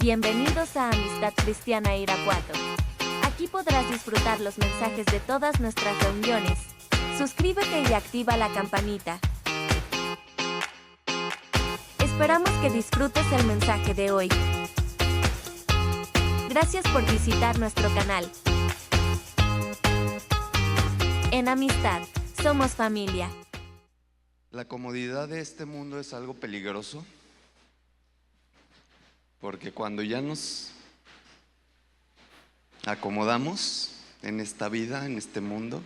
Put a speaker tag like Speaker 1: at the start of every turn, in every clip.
Speaker 1: Bienvenidos a Amistad Cristiana Irapuato. Aquí podrás disfrutar los mensajes de todas nuestras reuniones. Suscríbete y activa la campanita. Esperamos que disfrutes el mensaje de hoy. Gracias por visitar nuestro canal. En Amistad, somos familia.
Speaker 2: La comodidad de este mundo es algo peligroso, porque cuando ya nos acomodamos en esta vida, en este mundo,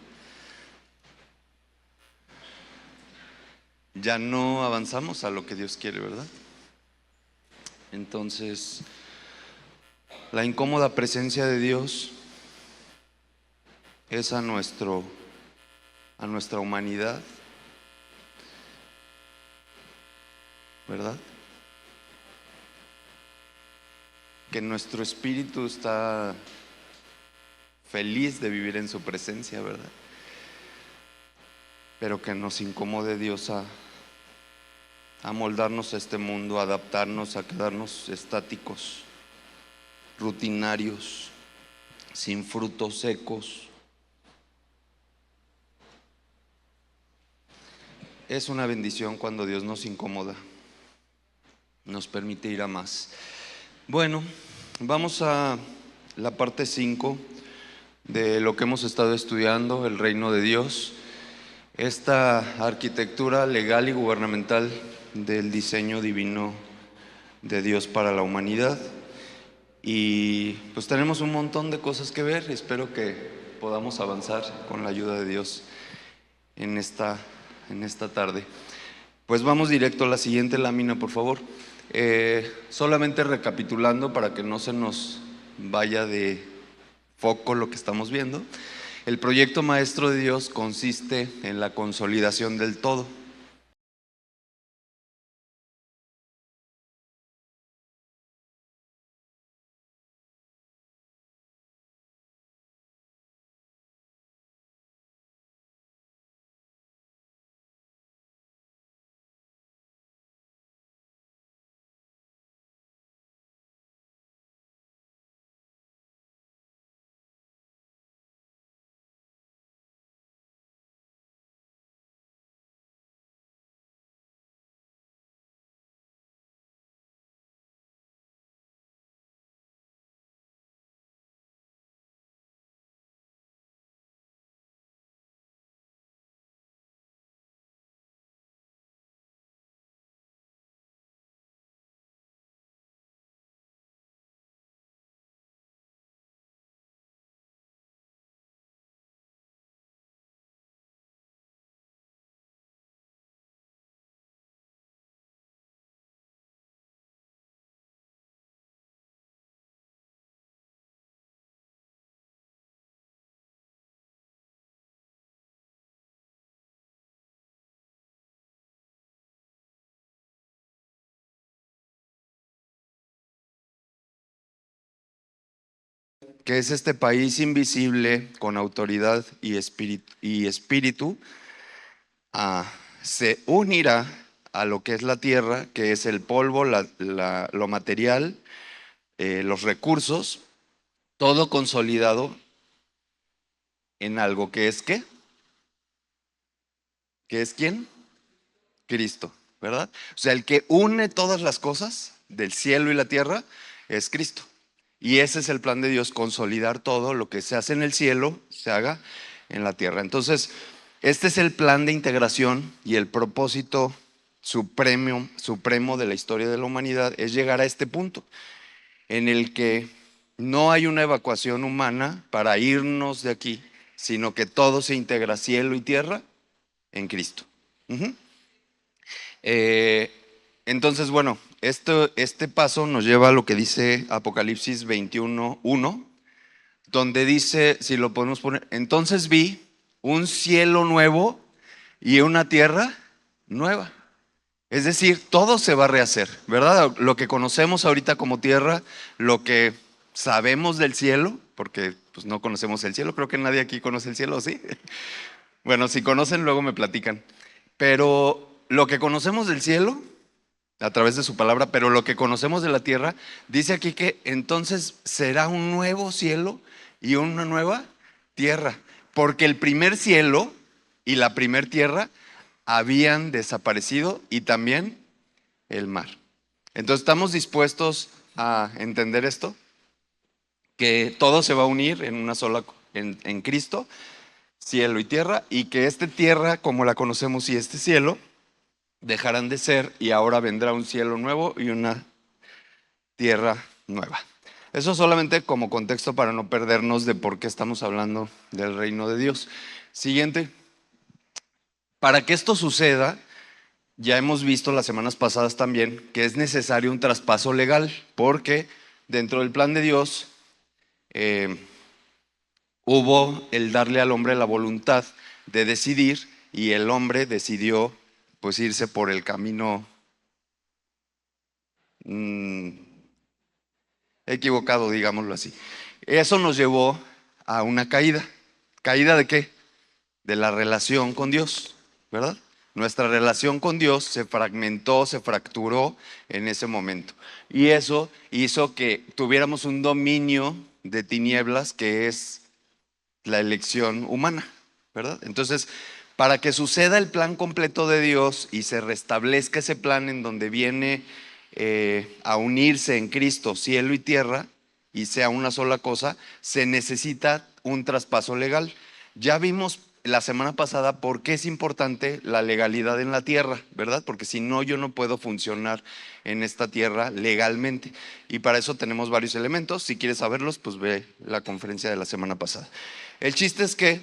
Speaker 2: ya no avanzamos a lo que Dios quiere, ¿verdad? Entonces, la incómoda presencia de Dios es a nuestra humanidad, ¿verdad? Que nuestro espíritu está feliz de vivir en su presencia, ¿verdad? Pero que nos incomode Dios a moldarnos a este mundo, a adaptarnos, a quedarnos estáticos, rutinarios, sin frutos secos. Es una bendición cuando Dios nos incomoda, nos permite ir a más. Bueno, vamos a la parte 5 de lo que hemos estado estudiando, el reino de Dios, esta arquitectura legal y gubernamental del diseño divino de Dios para la humanidad. Y pues tenemos un montón de cosas que ver. Espero que podamos avanzar con la ayuda de Dios en esta tarde. Pues vamos directo a la siguiente lámina, por favor. Solamente recapitulando para que no se nos vaya de foco lo que estamos viendo. El proyecto maestro de Dios consiste en la consolidación del todo. Que es este país invisible con autoridad y espíritu, se unirá a lo que es la tierra, que es el polvo, lo material, los recursos, todo consolidado en algo que es ¿qué? ¿Qué es quién? Cristo, ¿verdad? O sea, el que une todas las cosas del cielo y la tierra es Cristo. Y ese es el plan de Dios, consolidar todo lo que se hace en el cielo, se haga en la tierra. Entonces, este es el plan de integración y el propósito supremo de la historia de la humanidad, es llegar a este punto en el que no hay una evacuación humana para irnos de aquí, sino que todo se integra, cielo y tierra, en Cristo. Entonces, bueno, este paso nos lleva a lo que dice Apocalipsis 21:1, donde dice, si lo podemos poner, entonces vi un cielo nuevo y una tierra nueva. Es decir, todo se va a rehacer, ¿verdad? Lo que conocemos ahorita como tierra, lo que sabemos del cielo, porque pues no conocemos el cielo, creo que nadie aquí conoce el cielo, ¿sí? Bueno, si conocen luego me platican. Pero lo que conocemos del cielo a través de su palabra, pero lo que conocemos de la tierra, dice aquí que entonces será un nuevo cielo y una nueva tierra, porque el primer cielo y la primer tierra habían desaparecido y también el mar. Entonces, ¿estamos dispuestos a entender esto? Que todo se va a unir en una sola, en Cristo, cielo y tierra, y que esta tierra, como la conocemos, y este cielo, dejarán de ser, y ahora vendrá un cielo nuevo y una tierra nueva. Eso solamente como contexto para no perdernos de por qué estamos hablando del reino de Dios. Siguiente. Para que esto suceda, ya hemos visto las semanas pasadas también que es necesario un traspaso legal, porque dentro del plan de Dios hubo el darle al hombre la voluntad de decidir, y el hombre decidió pues irse por el camino equivocado, digámoslo así. Eso nos llevó a una caída. ¿Caída de qué? De la relación con Dios, ¿verdad? Nuestra relación con Dios se fragmentó, se fracturó en ese momento. Y eso hizo que tuviéramos un dominio de tinieblas, que es la elección humana, ¿verdad? Entonces, para que suceda el plan completo de Dios y se restablezca ese plan en donde viene a unirse en Cristo cielo y tierra y sea una sola cosa, se necesita un traspaso legal. Ya vimos la semana pasada por qué es importante la legalidad en la tierra, ¿verdad? Porque si no, yo no puedo funcionar en esta tierra legalmente. Y para eso tenemos varios elementos. Si quieres saberlos, pues ve la conferencia de la semana pasada. El chiste es que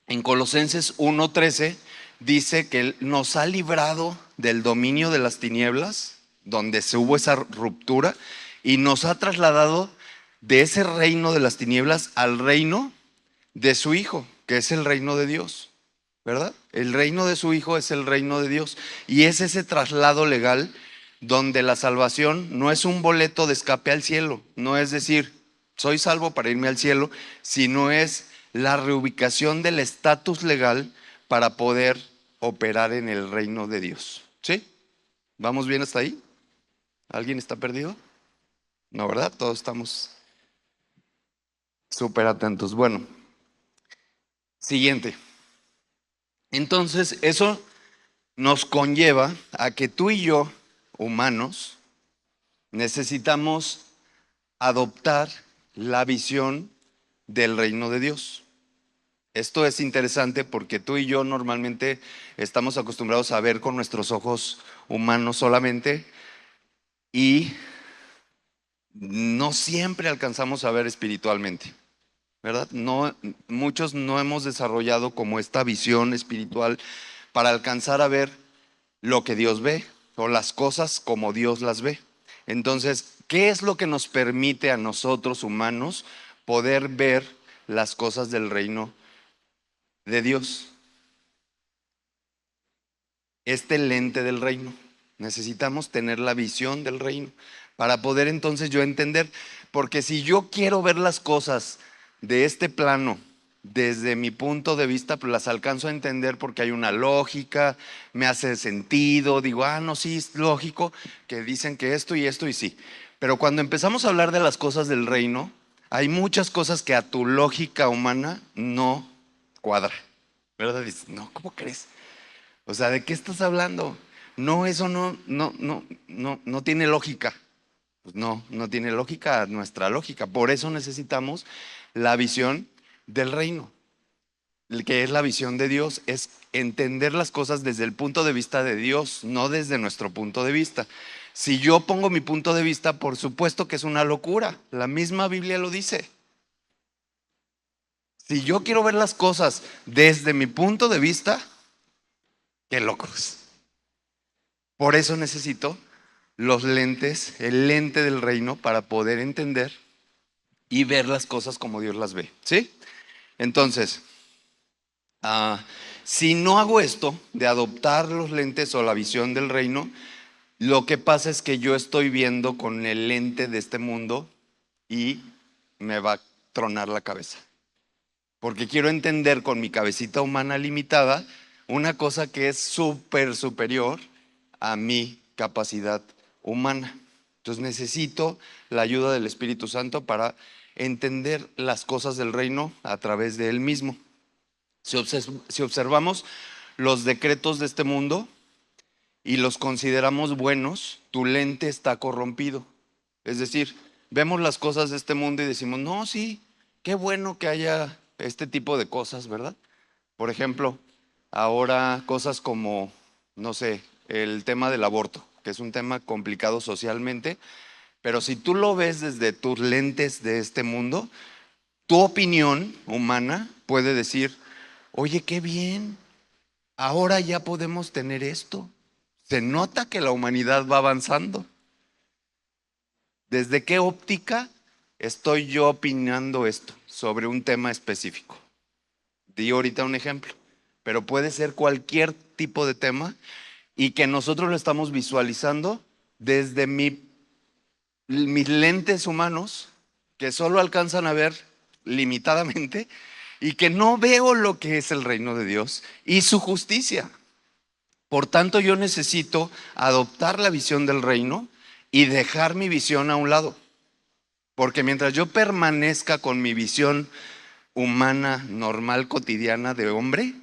Speaker 2: en Colosenses 1:13 dice que Él nos ha librado del dominio de las tinieblas, donde se hubo esa ruptura, y nos ha trasladado de ese reino de las tinieblas al reino de su Hijo, que es el reino de Dios, ¿verdad? El reino de su Hijo es el reino de Dios, y es ese traslado legal donde la salvación no es un boleto de escape al cielo, no es decir, soy salvo para irme al cielo, sino es la reubicación del estatus legal para poder operar en el reino de Dios. ¿Sí? ¿Vamos bien hasta ahí? ¿Alguien está perdido? No, ¿verdad? Todos estamos súper atentos. Bueno, siguiente. Entonces, eso nos conlleva a que tú y yo, humanos, necesitamos adoptar la visión del reino de Dios. Esto es interesante porque tú y yo normalmente estamos acostumbrados a ver con nuestros ojos humanos solamente, y no siempre alcanzamos a ver espiritualmente, ¿verdad? No, muchos no hemos desarrollado como esta visión espiritual para alcanzar a ver lo que Dios ve o las cosas como Dios las ve. Entonces, ¿qué es lo que nos permite a nosotros humanos poder ver las cosas del reino de Dios? Este lente del reino. Necesitamos tener la visión del reino para poder entonces yo entender, porque si yo quiero ver las cosas de este plano desde mi punto de vista, pues las alcanzo a entender porque hay una lógica, me hace sentido, digo, no, sí, es lógico que dicen que esto y sí. Pero cuando empezamos a hablar de las cosas del reino, hay muchas cosas que a tu lógica humana no cuadra, ¿verdad? Dices, no, ¿cómo crees? O sea, ¿de qué estás hablando? No, eso no tiene lógica. Pues no tiene lógica nuestra lógica. Por eso necesitamos la visión del reino, que es la visión de Dios, es entender las cosas desde el punto de vista de Dios, no desde nuestro punto de vista. Si yo pongo mi punto de vista, por supuesto que es una locura. La misma Biblia lo dice. Si yo quiero ver las cosas desde mi punto de vista, qué locos. Por eso necesito los lentes, el lente del reino, para poder entender y ver las cosas como Dios las ve. ¿Sí? Entonces, si no hago esto de adoptar los lentes o la visión del reino, lo que pasa es que yo estoy viendo con el lente de este mundo y me va a tronar la cabeza. Porque quiero entender con mi cabecita humana limitada una cosa que es súper superior a mi capacidad humana. Entonces necesito la ayuda del Espíritu Santo para entender las cosas del reino a través de Él mismo. Si observamos los decretos de este mundo y los consideramos buenos, tu lente está corrompido. Es decir, vemos las cosas de este mundo y decimos, no, sí, qué bueno que haya este tipo de cosas, ¿verdad? Por ejemplo, ahora cosas como, no sé, el tema del aborto, que es un tema complicado socialmente, pero si tú lo ves desde tus lentes de este mundo, tu opinión humana puede decir, oye, qué bien, ahora ya podemos tener esto. Se nota que la humanidad va avanzando. ¿Desde qué óptica estoy yo opinando esto sobre un tema específico? Di ahorita un ejemplo, pero puede ser cualquier tipo de tema y que nosotros lo estamos visualizando desde mis lentes humanos, que solo alcanzan a ver limitadamente y que no veo lo que es el reino de Dios y su justicia. Por tanto, yo necesito adoptar la visión del reino y dejar mi visión a un lado. Porque mientras yo permanezca con mi visión humana, normal, cotidiana de hombre,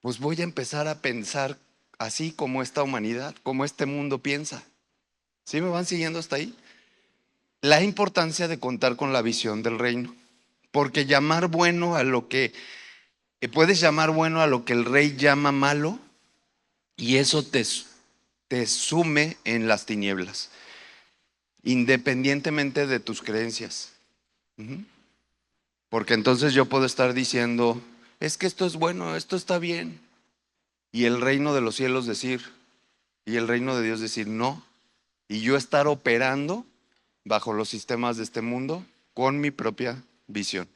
Speaker 2: pues voy a empezar a pensar así como esta humanidad, como este mundo piensa. ¿Sí me van siguiendo hasta ahí? La importancia de contar con la visión del reino. Porque llamar bueno a lo que, puedes llamar bueno a lo que el rey llama malo, y eso te sume en las tinieblas, independientemente de tus creencias. Porque entonces yo puedo estar diciendo, es que esto es bueno, esto está bien. Y el reino de los cielos decir, y el reino de Dios decir no. Y yo estar operando bajo los sistemas de este mundo con mi propia visión.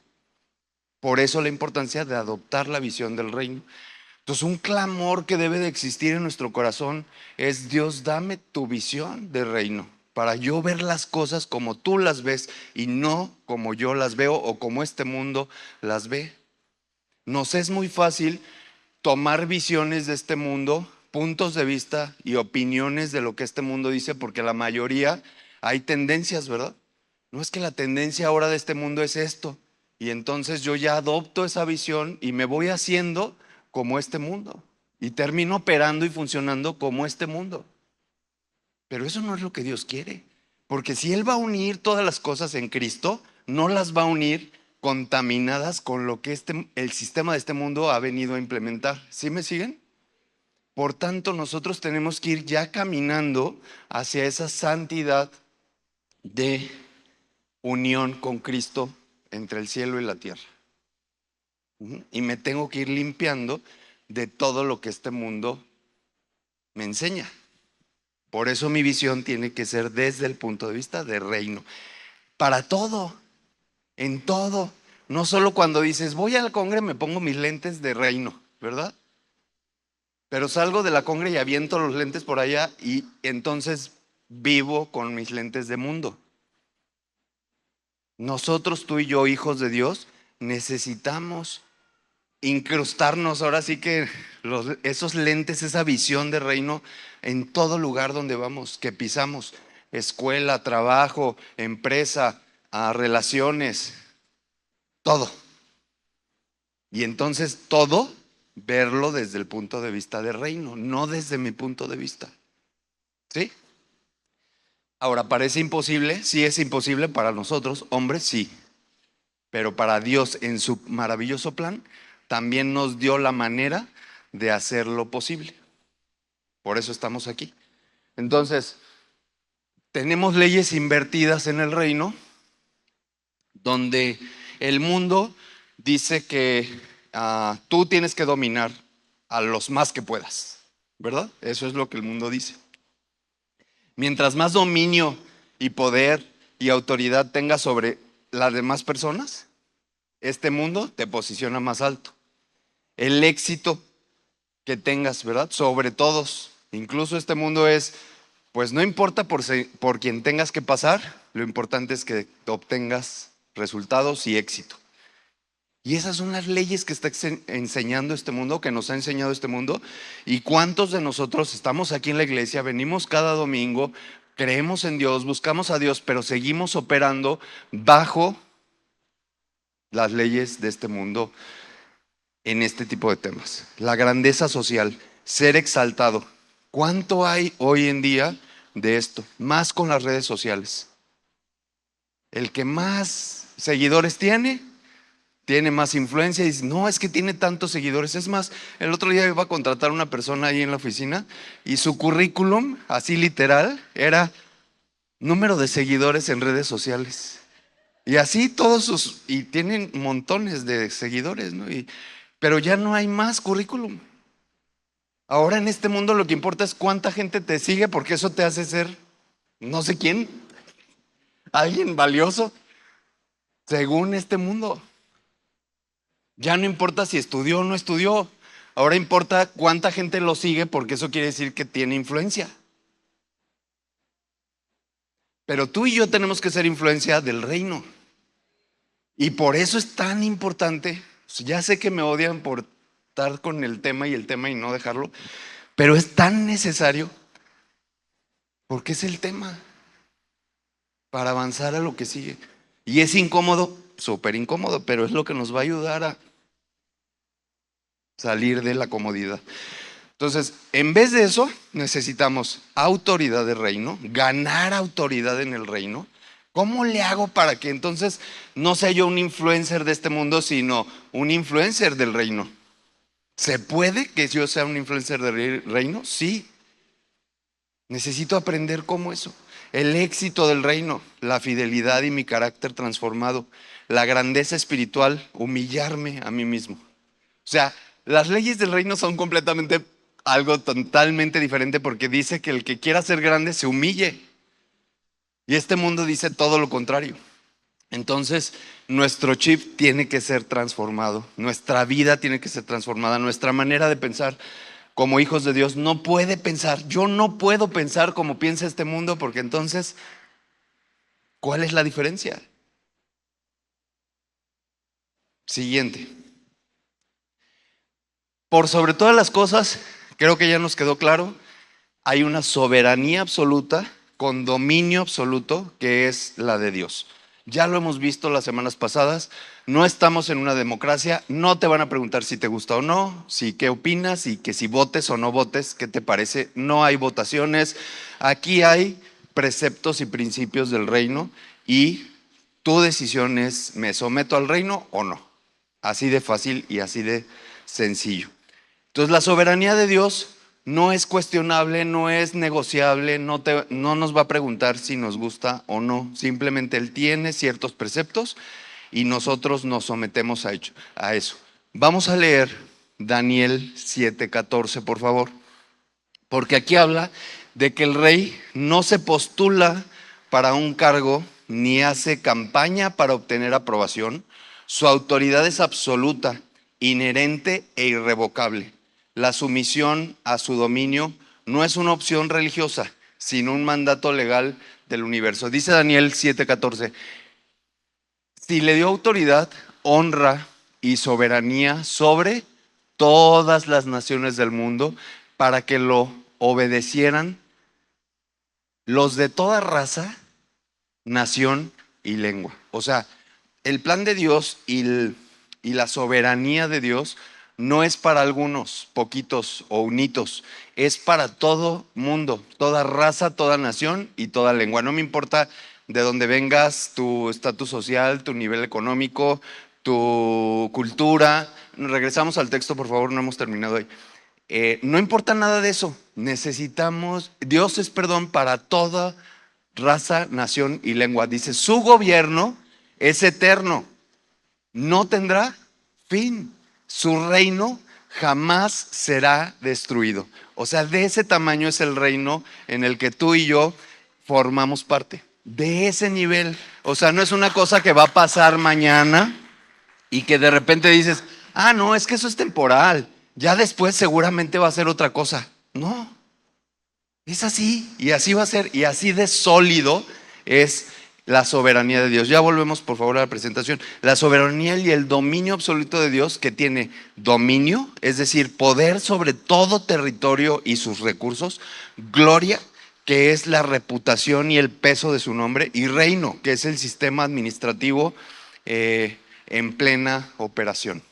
Speaker 2: Por eso la importancia de adoptar la visión del reino. Entonces un clamor que debe de existir en nuestro corazón es, Dios, dame tu visión de reino para yo ver las cosas como tú las ves y no como yo las veo o como este mundo las ve. Nos es muy fácil tomar visiones de este mundo, puntos de vista y opiniones de lo que este mundo dice, porque la mayoría hay tendencias, ¿verdad? No es que la tendencia ahora de este mundo es esto, y entonces yo ya adopto esa visión y me voy haciendo como este mundo y termino operando y funcionando como este mundo. Pero eso no es lo que Dios quiere, porque si Él va a unir todas las cosas en Cristo, no las va a unir contaminadas con lo que el sistema de este mundo ha venido a implementar. ¿Sí me siguen? Por tanto, nosotros tenemos que ir ya caminando hacia esa santidad de unión con Cristo entre el cielo y la tierra. Y me tengo que ir limpiando de todo lo que este mundo me enseña. Por eso mi visión tiene que ser desde el punto de vista de reino. Para todo, en todo. No solo cuando dices, voy al congre me pongo mis lentes de reino, ¿verdad? Pero salgo de la congre y aviento los lentes por allá y entonces vivo con mis lentes de mundo. Nosotros, tú y yo, hijos de Dios, necesitamos incrustarnos ahora sí que esos lentes, esa visión de reino en todo lugar donde vamos, que pisamos, escuela, trabajo, empresa, relaciones, todo. Y entonces todo verlo desde el punto de vista de reino, no desde mi punto de vista. ¿Sí? Ahora, ¿parece imposible? Sí, es imposible para nosotros, hombres, sí. Pero para Dios, en su maravilloso plan, también nos dio la manera de hacerlo posible. Por eso estamos aquí. Entonces, tenemos leyes invertidas en el reino, donde el mundo dice que tú tienes que dominar a los más que puedas, ¿verdad? Eso es lo que el mundo dice. Mientras más dominio y poder y autoridad tengas sobre las demás personas, este mundo te posiciona más alto. El éxito que tengas, ¿verdad? Sobre todos. Incluso este mundo es, pues no importa por quien tengas que pasar, lo importante es que obtengas resultados y éxito. Y esas son las leyes que está enseñando este mundo, que nos ha enseñado este mundo. ¿Y cuántos de nosotros estamos aquí en la iglesia, venimos cada domingo, creemos en Dios, buscamos a Dios, pero seguimos operando bajo las leyes de este mundo en este tipo de temas? La grandeza social, ser exaltado. ¿Cuánto hay hoy en día de esto? Más con las redes sociales. El que más seguidores tiene más influencia y dice, no, es que tiene tantos seguidores. Es más, el otro día iba a contratar a una persona ahí en la oficina y su currículum, así literal, era número de seguidores en redes sociales. Y así todos y tienen montones de seguidores, ¿no? Pero ya no hay más currículum. Ahora en este mundo lo que importa es cuánta gente te sigue, porque eso te hace ser no sé quién, alguien valioso, según este mundo. Ya no importa si estudió o no estudió, ahora importa cuánta gente lo sigue, porque eso quiere decir que tiene influencia. Pero tú y yo tenemos que ser influencia del reino. Y por eso es tan importante. Ya sé que me odian por estar con el tema y no dejarlo, pero es tan necesario porque es el tema para avanzar a lo que sigue. Y es incómodo, súper incómodo, pero es lo que nos va a ayudar a salir de la comodidad. Entonces, en vez de eso, necesitamos autoridad de reino, ganar autoridad en el reino. ¿Cómo le hago para que entonces no sea yo un influencer de este mundo, sino un influencer del reino? ¿Se puede que yo sea un influencer del reino? Sí. Necesito aprender cómo eso. El éxito del reino, la fidelidad y mi carácter transformado, la grandeza espiritual, humillarme a mí mismo. O sea, las leyes del reino son completamente algo totalmente diferente, porque dice que el que quiera ser grande se humille. Y este mundo dice todo lo contrario. Entonces, nuestro chip tiene que ser transformado, nuestra vida tiene que ser transformada, nuestra manera de pensar como hijos de Dios no puede pensar. Yo no puedo pensar como piensa este mundo, porque entonces, ¿cuál es la diferencia? Siguiente. Por sobre todas las cosas, creo que ya nos quedó claro, hay una soberanía absoluta, con dominio absoluto, que es la de Dios. Ya lo hemos visto las semanas pasadas, no estamos en una democracia, no te van a preguntar si te gusta o no, si qué opinas y que si votes o no votes, qué te parece. No hay votaciones, aquí hay preceptos y principios del reino y tu decisión es, ¿me someto al reino o no? Así de fácil y así de sencillo. Entonces la soberanía de Dios no es cuestionable, no es negociable, no nos va a preguntar si nos gusta o no. Simplemente Él tiene ciertos preceptos y nosotros nos sometemos a eso. Vamos a leer Daniel 7:14, por favor, porque aquí habla de que el rey no se postula para un cargo ni hace campaña para obtener aprobación. Su autoridad es absoluta, inherente e irrevocable. La sumisión a su dominio no es una opción religiosa, sino un mandato legal del universo. Dice Daniel 7:14, si le dio autoridad, honra y soberanía sobre todas las naciones del mundo para que lo obedecieran los de toda raza, nación y lengua. O sea, el plan de Dios y la soberanía de Dios no es para algunos poquitos o unitos, es para todo mundo, toda raza, toda nación y toda lengua. No me importa de dónde vengas, tu estatus social, tu nivel económico, tu cultura. Regresamos al texto, por favor, no hemos terminado hoy. No importa nada de eso. Dios es perdón para toda raza, nación y lengua. Dice, su gobierno es eterno, no tendrá fin. Su reino jamás será destruido. O sea, de ese tamaño es el reino en el que tú y yo formamos parte. De ese nivel. O sea, no es una cosa que va a pasar mañana y que de repente dices, no, es que eso es temporal. Ya después seguramente va a ser otra cosa. No, es así y así va a ser. Y así de sólido es la soberanía de Dios. Ya volvemos por favor a la presentación. La soberanía y el dominio absoluto de Dios, que tiene dominio, es decir, poder sobre todo territorio y sus recursos, gloria, que es la reputación y el peso de su nombre, y reino, que es el sistema administrativo en plena operación.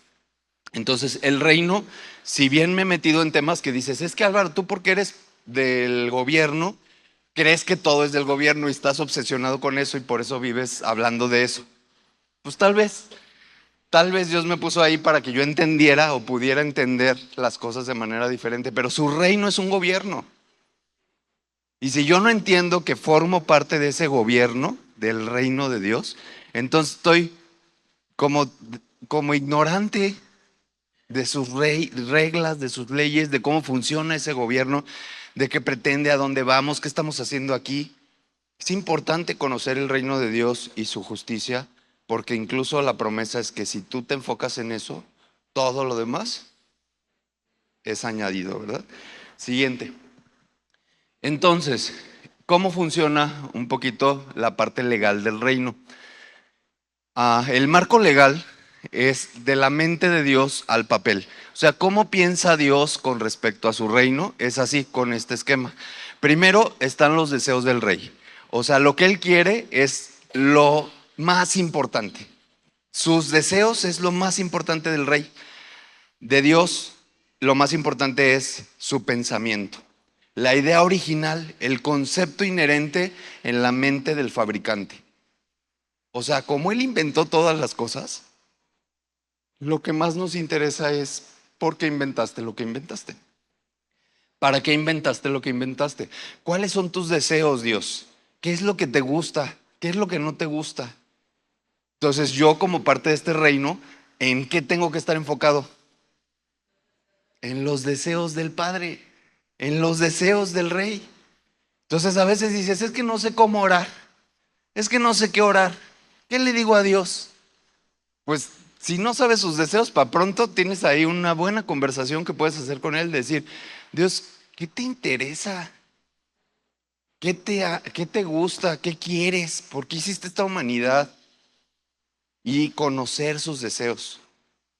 Speaker 2: Entonces, el reino, si bien me he metido en temas que dices, es que Álvaro, tú porque eres del gobierno, crees que todo es del gobierno y estás obsesionado con eso y por eso vives hablando de eso. Pues tal vez Dios me puso ahí para que yo entendiera o pudiera entender las cosas de manera diferente, pero su reino es un gobierno. Y si yo no entiendo que formo parte de ese gobierno, del reino de Dios, entonces estoy como ignorante de sus reglas, de sus leyes, de cómo funciona ese gobierno, de qué pretende, a dónde vamos, qué estamos haciendo aquí. Es importante conocer el reino de Dios y su justicia, porque incluso la promesa es que si tú te enfocas en eso, todo lo demás es añadido, ¿verdad? Siguiente. Entonces, ¿cómo funciona un poquito la parte legal del reino? El marco legal es de la mente de Dios al papel. O sea, ¿cómo piensa Dios con respecto a su reino? Es así, con este esquema. Primero están los deseos del rey. O sea, lo que él quiere es lo más importante. Sus deseos es lo más importante del rey. De Dios, lo más importante es su pensamiento. La idea original, el concepto inherente en la mente del fabricante. O sea, como él inventó todas las cosas, lo que más nos interesa es por qué inventaste lo que inventaste. ¿Para qué inventaste lo que inventaste? ¿Cuáles son tus deseos, Dios? ¿Qué es lo que te gusta? ¿Qué es lo que no te gusta? Entonces yo como parte de este reino, ¿en qué tengo que estar enfocado? En los deseos del Padre, en los deseos del Rey. Entonces a veces dices, es que no sé cómo orar, es que no sé qué orar. ¿Qué le digo a Dios? Pues si no sabes sus deseos, para pronto tienes ahí una buena conversación que puedes hacer con Él, decir, Dios, ¿qué te interesa? ¿Qué te gusta? ¿Qué quieres? ¿Por qué hiciste esta humanidad? Y conocer sus deseos.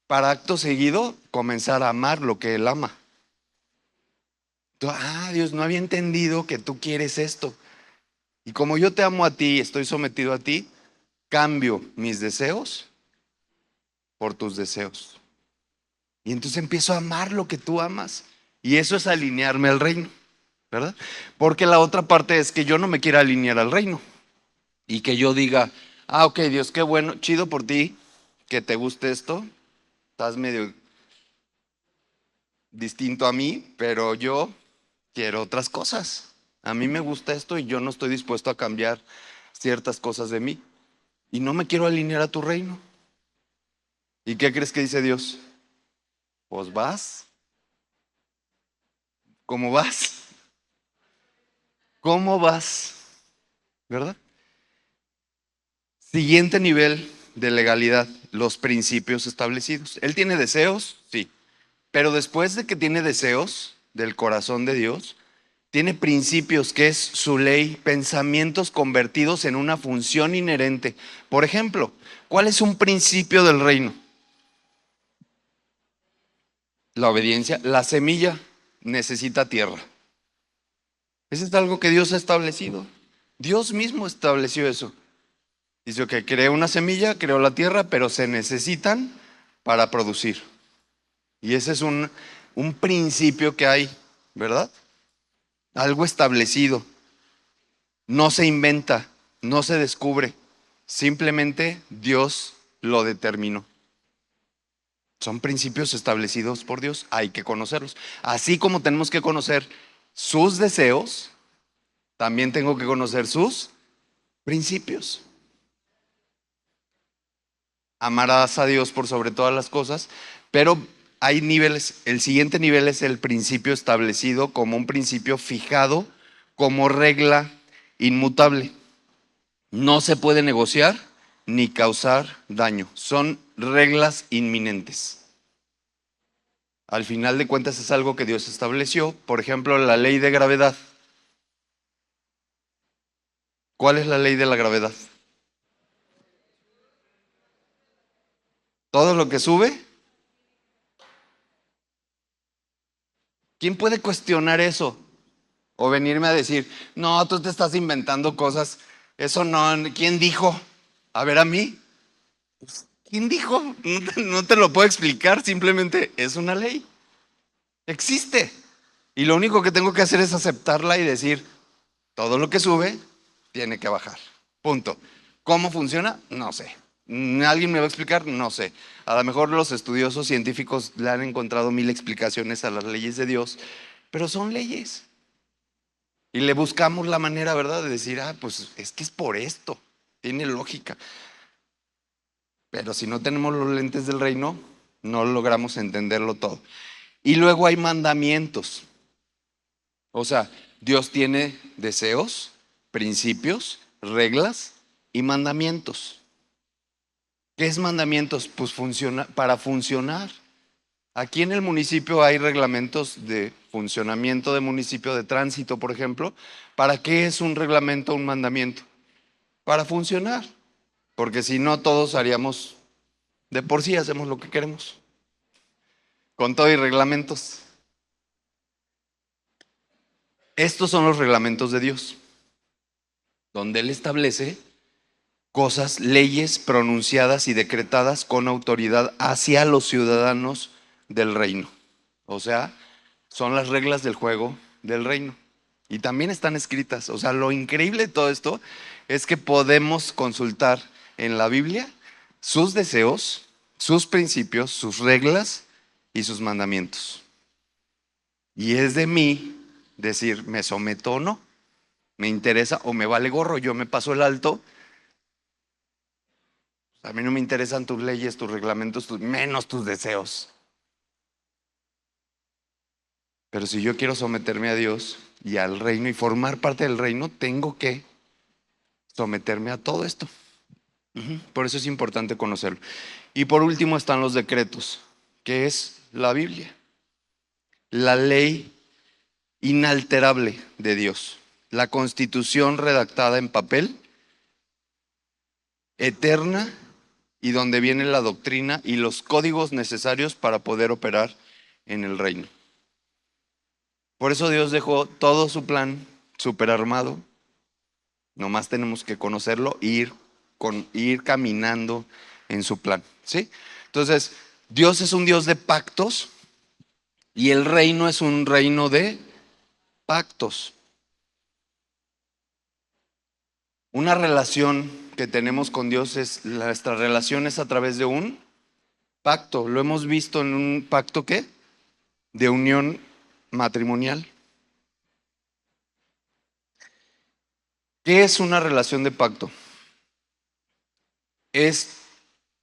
Speaker 2: Para acto seguido, comenzar a amar lo que Él ama. Dios, no había entendido que tú quieres esto. Y como yo te amo a ti, estoy sometido a ti, cambio mis deseos por tus deseos. Y entonces empiezo a amar lo que tú amas. Y eso es alinearme al reino, ¿verdad? Porque la otra parte es que yo no me quiera alinear al reino. Y que yo diga, ok, Dios, qué bueno, chido por ti, que te guste esto. Estás medio distinto a mí, pero yo quiero otras cosas. A mí me gusta esto y yo no estoy dispuesto a cambiar ciertas cosas de mí. Y no me quiero alinear a tu reino. ¿Y qué crees que dice Dios? Pues vas. ¿Cómo vas? ¿Cómo vas? ¿Verdad? Siguiente nivel de legalidad, los principios establecidos. ¿Él tiene deseos? Sí. Pero después de que tiene deseos del corazón de Dios, tiene principios, que es su ley, pensamientos convertidos en una función inherente. Por ejemplo, ¿cuál es un principio del reino? La obediencia. La semilla necesita tierra. Eso es algo que Dios ha establecido. Dios mismo estableció eso. Dice que creó una semilla, creó la tierra, pero se necesitan para producir. Y ese es un principio que hay, ¿verdad? Algo establecido. No se inventa, no se descubre. Simplemente Dios lo determinó. Son principios establecidos por Dios, hay que conocerlos. Así como tenemos que conocer sus deseos, también tengo que conocer sus principios. Amarás a Dios por sobre todas las cosas, pero hay niveles. El siguiente nivel es el principio establecido como un principio fijado, como regla inmutable. No se puede negociar ni causar daño. Son reglas inminentes. Al final de cuentas es algo que Dios estableció. Por ejemplo, la ley de gravedad. ¿Cuál es la ley de la gravedad? Todo lo que sube. ¿Quién puede cuestionar eso? O venirme a decir, no, tú te estás inventando cosas. Eso no, ¿quién dijo? A ver, a mí. ¿Quién dijo? No te lo puedo explicar, simplemente es una ley. Existe. Y lo único que tengo que hacer es aceptarla y decir, todo lo que sube tiene que bajar. Punto. ¿Cómo funciona? No sé. ¿Alguien me va a explicar? No sé. A lo mejor los estudiosos científicos le han encontrado 1000 explicaciones a las leyes de Dios, pero son leyes. Y le buscamos la manera, ¿verdad?, de decir, pues es que es por esto. Tiene lógica. Pero si no tenemos los lentes del reino, no logramos entenderlo todo. Y luego hay mandamientos. O sea, Dios tiene deseos, principios, reglas y mandamientos. ¿Qué es mandamientos? Pues para funcionar. Aquí en el municipio hay reglamentos de funcionamiento de municipio, de tránsito, por ejemplo. ¿Para qué es un reglamento o un mandamiento? Para funcionar. Porque si no, todos haríamos, de por sí hacemos lo que queremos. Con todo y reglamentos. Estos son los reglamentos de Dios, donde Él establece cosas, leyes pronunciadas y decretadas con autoridad hacia los ciudadanos del reino. O sea, son las reglas del juego del reino. Y también están escritas. O sea, lo increíble de todo esto es que podemos consultar en la Biblia sus deseos, sus principios, sus reglas y sus mandamientos. Y es de mí decir, ¿me someto o no? ¿Me interesa o me vale gorro? Yo me paso el alto. A mí no me interesan tus leyes, tus reglamentos, menos tus deseos. Pero si yo quiero someterme a Dios y al reino y formar parte del reino, tengo que someterme a todo esto. Por eso es importante conocerlo. Y por último están los decretos, que es la Biblia. La ley inalterable de Dios. La constitución redactada en papel, eterna, y donde viene la doctrina y los códigos necesarios para poder operar en el reino. Por eso Dios dejó todo su plan súper armado. Nomás tenemos que conocerlo e ir caminando en su plan, ¿sí? Entonces, Dios es un Dios de pactos y el reino es un reino de pactos. Una relación que tenemos con Dios nuestra relación es a través de un pacto. Lo hemos visto en un pacto, ¿qué? De unión matrimonial. ¿Qué es una relación de pacto? Es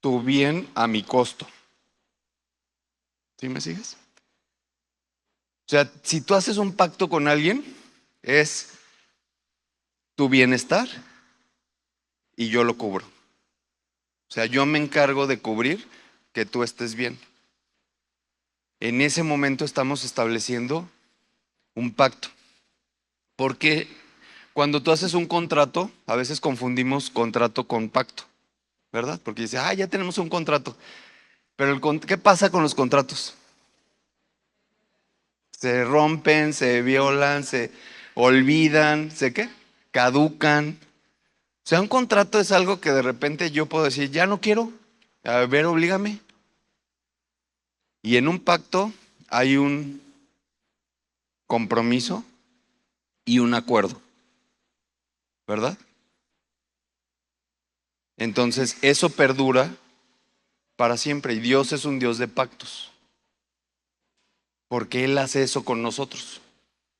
Speaker 2: tu bien a mi costo. ¿Sí me sigues? O sea, si tú haces un pacto con alguien, es tu bienestar y yo lo cubro. O sea, yo me encargo de cubrir que tú estés bien. En ese momento estamos estableciendo un pacto. Porque cuando tú haces un contrato, a veces confundimos contrato con pacto, ¿verdad? Porque dice, ya tenemos un contrato. Pero ¿qué pasa con los contratos? Se rompen, se violan, se olvidan, ¿se qué? Caducan. O sea, un contrato es algo que de repente yo puedo decir, ya no quiero, a ver, oblígame. Y en un pacto hay un compromiso y un acuerdo, ¿verdad? Entonces, eso perdura para siempre. Y Dios es un Dios de pactos. Porque Él hace eso con nosotros.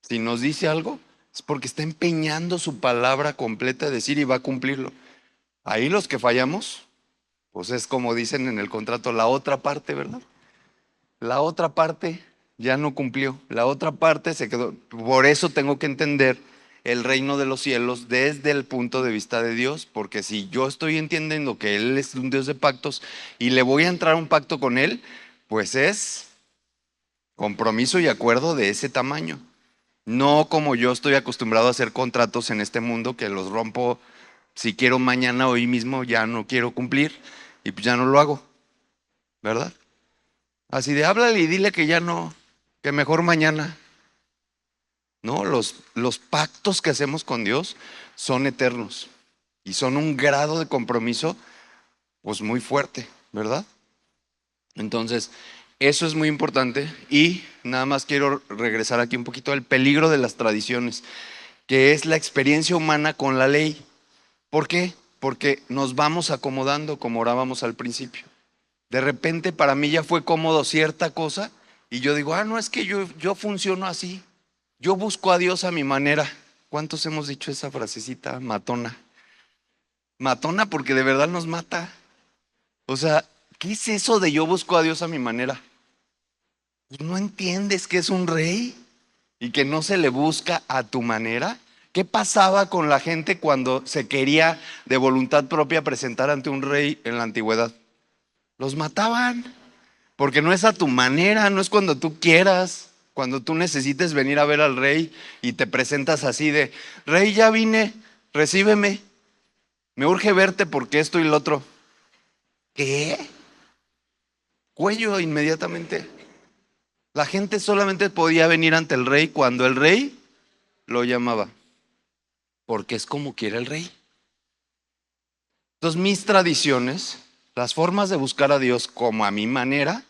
Speaker 2: Si nos dice algo, es porque está empeñando su palabra completa a decir y va a cumplirlo. Ahí los que fallamos, pues es como dicen en el contrato, la otra parte, ¿verdad? La otra parte ya no cumplió. La otra parte se quedó. Por eso tengo que entender el reino de los cielos desde el punto de vista de Dios, porque si yo estoy entendiendo que Él es un Dios de pactos y le voy a entrar a un pacto con Él, pues es compromiso y acuerdo de ese tamaño. No como yo estoy acostumbrado a hacer contratos en este mundo que los rompo si quiero mañana, hoy mismo, ya no quiero cumplir y pues ya no lo hago. ¿verdad? Así de háblale y dile que ya no, que mejor mañana. No, los pactos que hacemos con Dios son eternos y son un grado de compromiso pues muy fuerte, ¿verdad? Entonces, eso es muy importante y nada más quiero regresar aquí un poquito al peligro de las tradiciones, que es la experiencia humana con la ley. ¿Por qué? Porque nos vamos acomodando como orábamos al principio. De repente para mí ya fue cómodo cierta cosa y yo digo, no, es que yo funciono así. Yo busco a Dios a mi manera. ¿Cuántos hemos dicho esa frasecita matona? Matona porque de verdad nos mata. O sea, ¿qué es eso de yo busco a Dios a mi manera? Pues no entiendes que es un rey y que no se le busca a tu manera. ¿Qué pasaba con la gente cuando se quería de voluntad propia presentar ante un rey en la antigüedad? Los mataban, porque no es a tu manera, no es cuando tú quieras, cuando tú necesites venir a ver al rey y te presentas así de, rey, ya vine, recíbeme, me urge verte porque esto y lo otro. ¿Qué? Cuello inmediatamente. La gente solamente podía venir ante el rey cuando el rey lo llamaba, porque es como quiere el rey. Entonces mis tradiciones, las formas de buscar a Dios como a mi manera,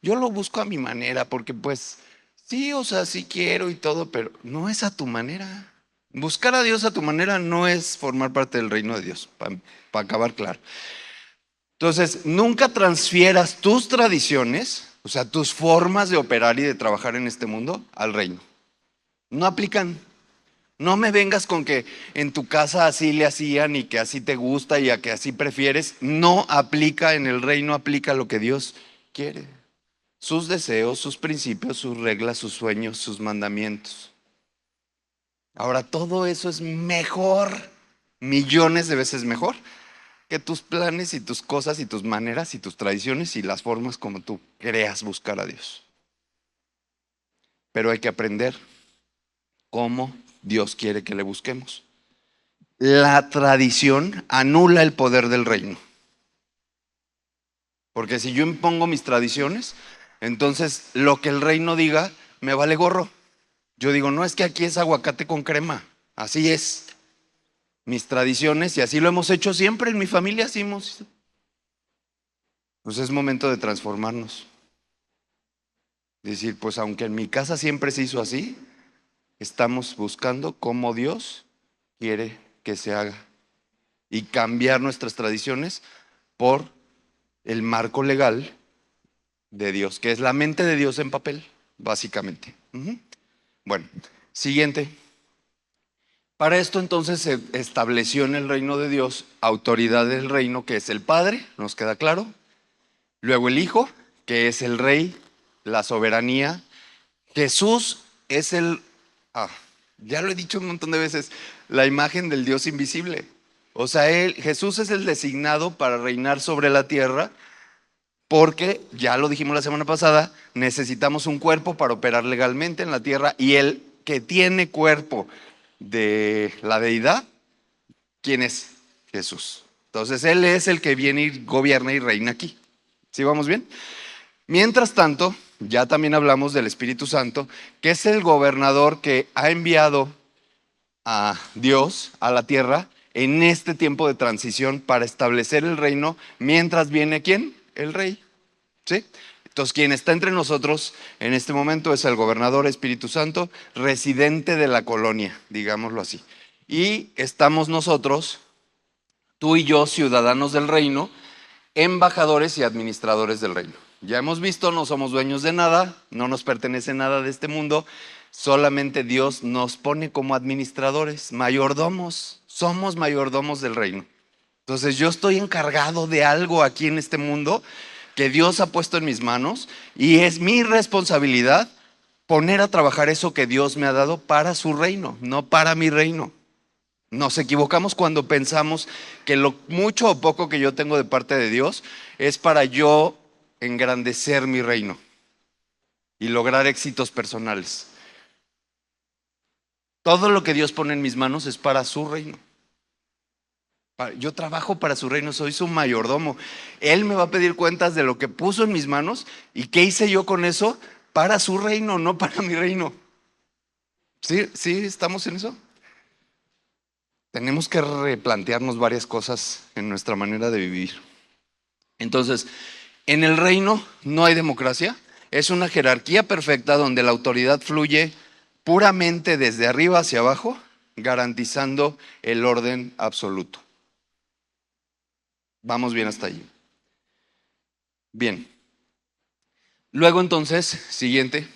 Speaker 2: yo lo busco a mi manera porque pues sí, o sea, sí quiero y todo, pero no es a tu manera. Buscar a Dios a tu manera no es formar parte del reino de Dios, para acabar claro. Entonces, nunca transfieras tus tradiciones, o sea, tus formas de operar y de trabajar en este mundo al reino. No aplican. No me vengas con que en tu casa así le hacían y que así te gusta y a que así prefieres. No aplica en el reino, aplica lo que Dios quiere. Sus deseos, sus principios, sus reglas, sus sueños, sus mandamientos. Ahora, todo eso es mejor, millones de veces mejor, que tus planes y tus cosas y tus maneras y tus tradiciones y las formas como tú creas buscar a Dios. Pero hay que aprender cómo Dios quiere que le busquemos. La tradición anula el poder del reino. Porque si yo impongo mis tradiciones, entonces lo que el reino diga me vale gorro. Yo digo, no, es que aquí es aguacate con crema. Así es. Mis tradiciones, y así lo hemos hecho siempre en mi familia, así hemos. Pues es momento de transformarnos. Decir, pues aunque en mi casa siempre se hizo así, estamos buscando cómo Dios quiere que se haga y cambiar nuestras tradiciones por el marco legal de Dios, que es la mente de Dios en papel, básicamente. Bueno, siguiente. Para esto entonces se estableció en el reino de Dios autoridad del reino, que es el Padre, nos queda claro. Luego el Hijo, que es el Rey, la soberanía. Jesús es ya lo he dicho un montón de veces, la imagen del Dios invisible. O sea, Jesús es el designado para reinar sobre la tierra, porque, ya lo dijimos la semana pasada, necesitamos un cuerpo para operar legalmente en la tierra, y el que tiene cuerpo de la deidad, ¿quién es? Jesús. Entonces, Él es el que viene y gobierna y reina aquí. ¿Sí vamos bien? Mientras tanto, ya también hablamos del Espíritu Santo, que es el gobernador que ha enviado a Dios a la tierra en este tiempo de transición para establecer el reino, mientras viene ¿quién? El rey. ¿Sí? Entonces, quien está entre nosotros en este momento es el gobernador Espíritu Santo, residente de la colonia, digámoslo así. Y estamos nosotros, tú y yo, ciudadanos del reino, embajadores y administradores del reino. Ya hemos visto, no somos dueños de nada, no nos pertenece nada de este mundo, solamente Dios nos pone como administradores, mayordomos, somos mayordomos del reino. Entonces yo estoy encargado de algo aquí en este mundo que Dios ha puesto en mis manos y es mi responsabilidad poner a trabajar eso que Dios me ha dado para su reino, no para mi reino. Nos equivocamos cuando pensamos que lo mucho o poco que yo tengo de parte de Dios es para yo engrandecer mi reino y lograr éxitos personales. Todo lo que Dios pone en mis manos es para su reino. Yo trabajo para su reino, soy su mayordomo. Él me va a pedir cuentas de lo que puso en mis manos y qué hice yo con eso para su reino, no para mi reino. ¿Sí? ¿Sí? ¿Estamos en eso? Tenemos que replantearnos varias cosas en nuestra manera de vivir. Entonces, en el reino no hay democracia, es una jerarquía perfecta donde la autoridad fluye puramente desde arriba hacia abajo, garantizando el orden absoluto. Vamos bien hasta allí. Bien. Luego entonces, siguiente,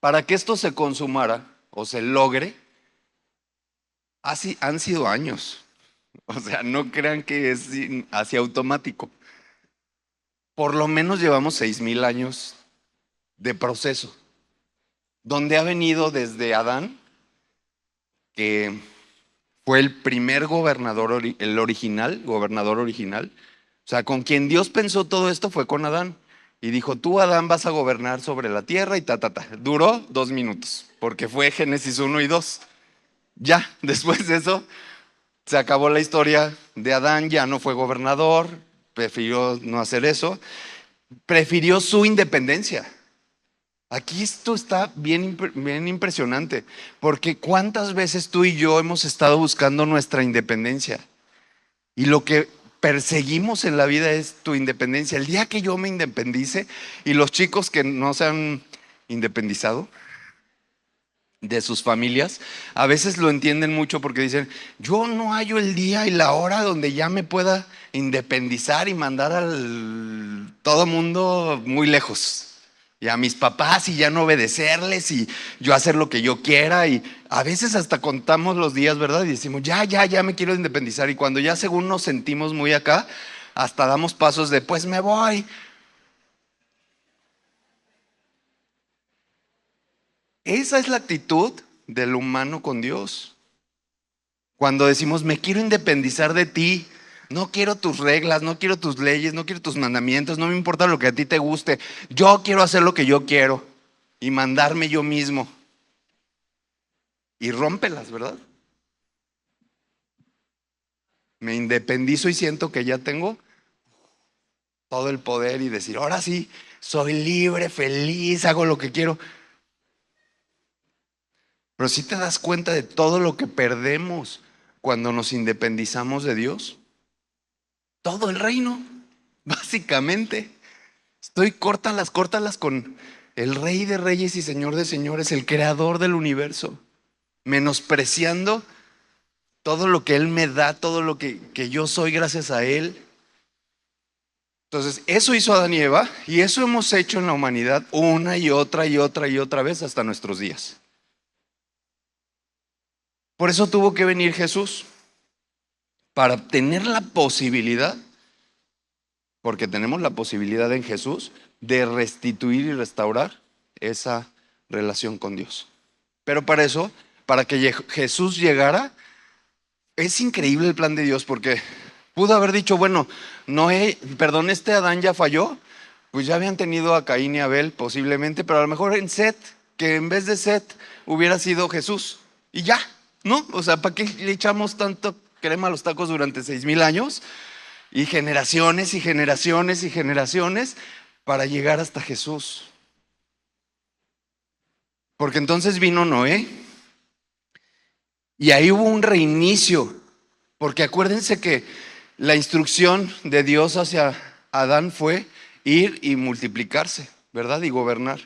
Speaker 2: para que esto se consumara o se logre, así han sido años. O sea, no crean que es así automático. Por lo menos llevamos 6,000 años de proceso, donde ha venido desde Adán, que fue el primer gobernador, el original, gobernador original. O sea, con quien Dios pensó todo esto fue con Adán. Y dijo, tú Adán vas a gobernar sobre la tierra y ta. Duró 2 minutos, porque fue Génesis 1 y 2. Ya, después de eso, se acabó la historia de Adán, ya no fue gobernador, prefirió no hacer eso, prefirió su independencia. Aquí esto está bien impresionante, porque cuántas veces tú y yo hemos estado buscando nuestra independencia y lo que perseguimos en la vida es tu independencia. El día que yo me independice, y los chicos que no se han independizado de sus familias, a veces lo entienden mucho porque dicen, yo no hallo el día y la hora donde ya me pueda independizar y mandar al todo mundo muy lejos. Y a mis papás y ya no obedecerles y yo hacer lo que yo quiera. Y a veces hasta contamos los días, ¿verdad? Y decimos, ya me quiero independizar. Y cuando ya según nos sentimos muy acá, hasta damos pasos de, pues me voy. Esa es la actitud del humano con Dios. Cuando decimos, me quiero independizar de ti, no quiero tus reglas, no quiero tus leyes, no quiero tus mandamientos, no me importa lo que a ti te guste, yo quiero hacer lo que yo quiero y mandarme yo mismo. Y rómpelas, ¿verdad? Me independizo y siento que ya tengo todo el poder y decir, ahora sí, soy libre, feliz, hago lo que quiero. Pero si te das cuenta de todo lo que perdemos cuando nos independizamos de Dios, todo el reino, básicamente. Córtalas con el Rey de Reyes y Señor de Señores, el creador del universo, menospreciando todo lo que Él me da, todo lo que yo soy gracias a Él. Entonces, eso hizo Adán y Eva, y eso hemos hecho en la humanidad una y otra y otra y otra vez hasta nuestros días. Por eso tuvo que venir Jesús, para tener la posibilidad, porque tenemos la posibilidad en Jesús, de restituir y restaurar esa relación con Dios. Pero para eso, para que Jesús llegara, es increíble el plan de Dios, porque pudo haber dicho, bueno, este Adán ya falló, pues ya habían tenido a Caín y Abel posiblemente, pero a lo mejor en Set, que en vez de Set hubiera sido Jesús, y ya, ¿no? O sea, ¿para qué le echamos tanto crema a los tacos durante 6,000 años? Y generaciones y generaciones y generaciones para llegar hasta Jesús. Porque entonces vino Noé y ahí hubo un reinicio. Porque acuérdense que la instrucción de Dios hacia Adán fue ir y multiplicarse, ¿verdad? Y gobernar.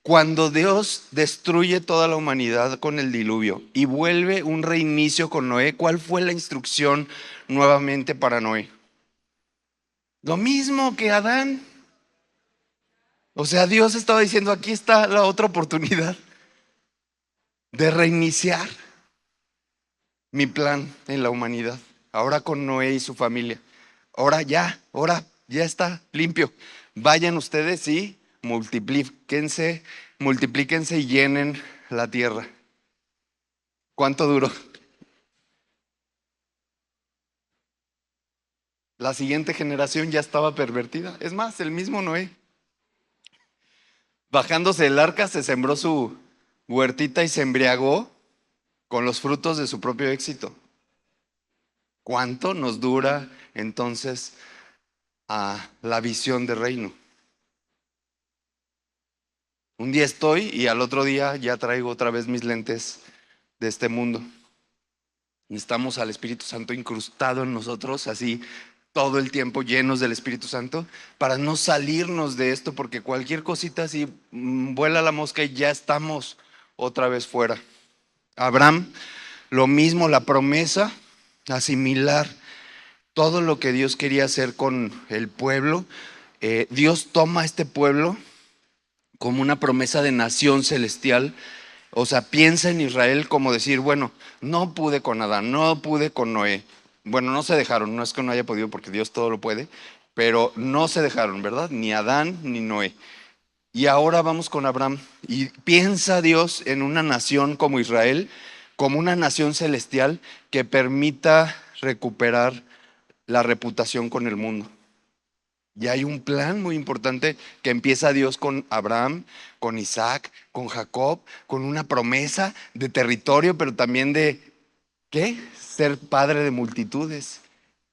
Speaker 2: Cuando Dios destruye toda la humanidad con el diluvio y vuelve un reinicio con Noé, ¿cuál fue la instrucción nuevamente para Noé? Lo mismo que Adán. O sea, Dios estaba diciendo, aquí está la otra oportunidad de reiniciar mi plan en la humanidad. Ahora con Noé y su familia. Ahora ya está limpio. Vayan ustedes y multiplíquense y llenen la tierra. ¿Cuánto duró? La siguiente generación ya estaba pervertida. Es más, el mismo Noé, bajándose del arca, se sembró su huertita y se embriagó con los frutos de su propio éxito. ¿Cuánto nos dura entonces la visión de reino? Un día estoy y al otro día ya traigo otra vez mis lentes de este mundo. Necesitamos al Espíritu Santo incrustado en nosotros, así todo el tiempo llenos del Espíritu Santo, para no salirnos de esto, porque cualquier cosita así vuela la mosca y ya estamos otra vez fuera. Abraham, lo mismo, la promesa, asimilar todo lo que Dios quería hacer con el pueblo. Dios toma a este pueblo como una promesa de nación celestial. O sea, piensa en Israel como decir, bueno, no pude con Adán, no pude con Noé. Bueno, no se dejaron, no es que no haya podido porque Dios todo lo puede, pero no se dejaron, ¿verdad? Ni Adán ni Noé. Y ahora vamos con Abraham y piensa Dios en una nación como Israel, como una nación celestial que permita recuperar la reputación con el mundo. Y hay un plan muy importante que empieza Dios con Abraham, con Isaac, con Jacob, con una promesa de territorio, pero también de, ¿qué? Ser padre de multitudes.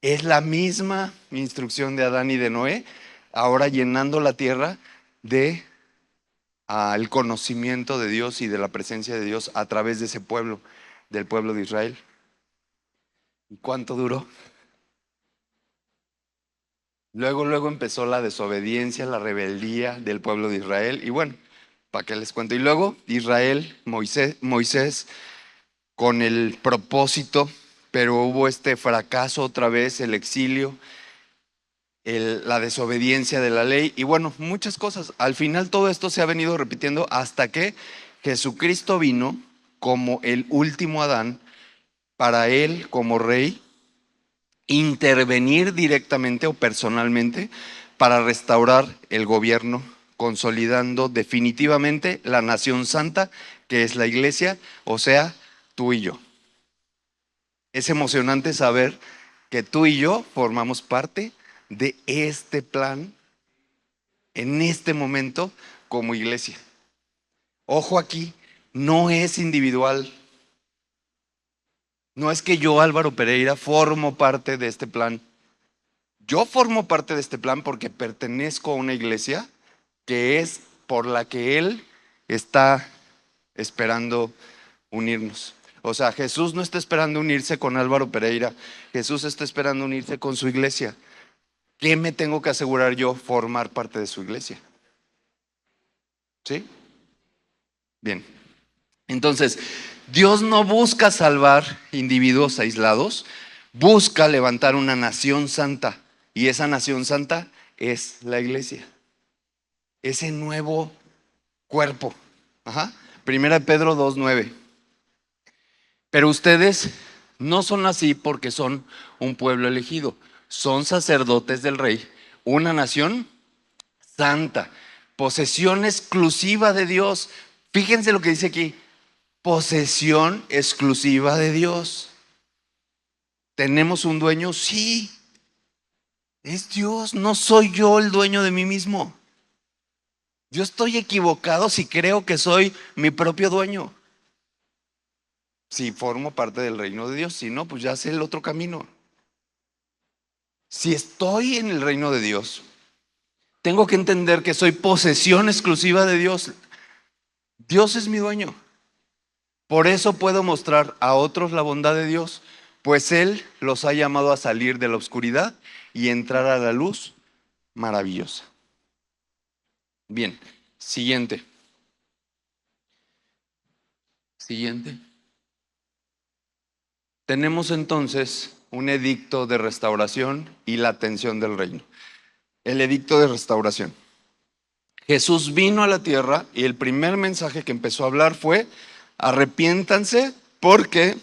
Speaker 2: Es la misma instrucción de Adán y de Noé, ahora llenando la tierra de el conocimiento de Dios y de la presencia de Dios a través de ese pueblo, del pueblo de Israel. ¿Y cuánto duró? Luego empezó la desobediencia, la rebeldía del pueblo de Israel. Y bueno, ¿para qué les cuento? Y luego Israel, Moisés con el propósito, pero hubo este fracaso otra vez, el exilio, la desobediencia de la ley. Y bueno, muchas cosas. Al final todo esto se ha venido repitiendo hasta que Jesucristo vino como el último Adán, para él como rey, intervenir directamente o personalmente para restaurar el gobierno, consolidando definitivamente la nación santa que es la iglesia, o sea, tú y yo. Es emocionante saber que tú y yo formamos parte de este plan en este momento como iglesia. Ojo aquí, no es individual. No es que yo, Álvaro Pereira, formo parte de este plan. Yo formo parte de este plan porque pertenezco a una iglesia que es por la que Él está esperando unirnos. O sea, Jesús no está esperando unirse con Álvaro Pereira. Jesús está esperando unirse con su iglesia. ¿Qué me tengo que asegurar yo? Formar parte de su iglesia. ¿Sí? Bien. Entonces, Dios no busca salvar individuos aislados, busca levantar una nación santa. Y esa nación santa es la iglesia. Ese nuevo cuerpo. Primera de Pedro 2:9. Pero ustedes no son así porque son un pueblo elegido. Son sacerdotes del rey, una nación santa, posesión exclusiva de Dios. Fíjense lo que dice aquí. Posesión exclusiva de Dios. ¿Tenemos un dueño? Sí. Es Dios, no soy yo el dueño de mí mismo. Yo estoy equivocado si creo que soy mi propio dueño. Si formo parte del reino de Dios, si no, pues ya sé el otro camino. Si estoy en el reino de Dios, tengo que entender que soy posesión exclusiva de Dios. Dios es mi dueño. Por eso puedo mostrar a otros la bondad de Dios, pues Él los ha llamado a salir de la oscuridad y entrar a la luz maravillosa. Bien, siguiente. Tenemos entonces un edicto de restauración y la atención del reino. El edicto de restauración. Jesús vino a la tierra y el primer mensaje que empezó a hablar fue: arrepiéntanse porque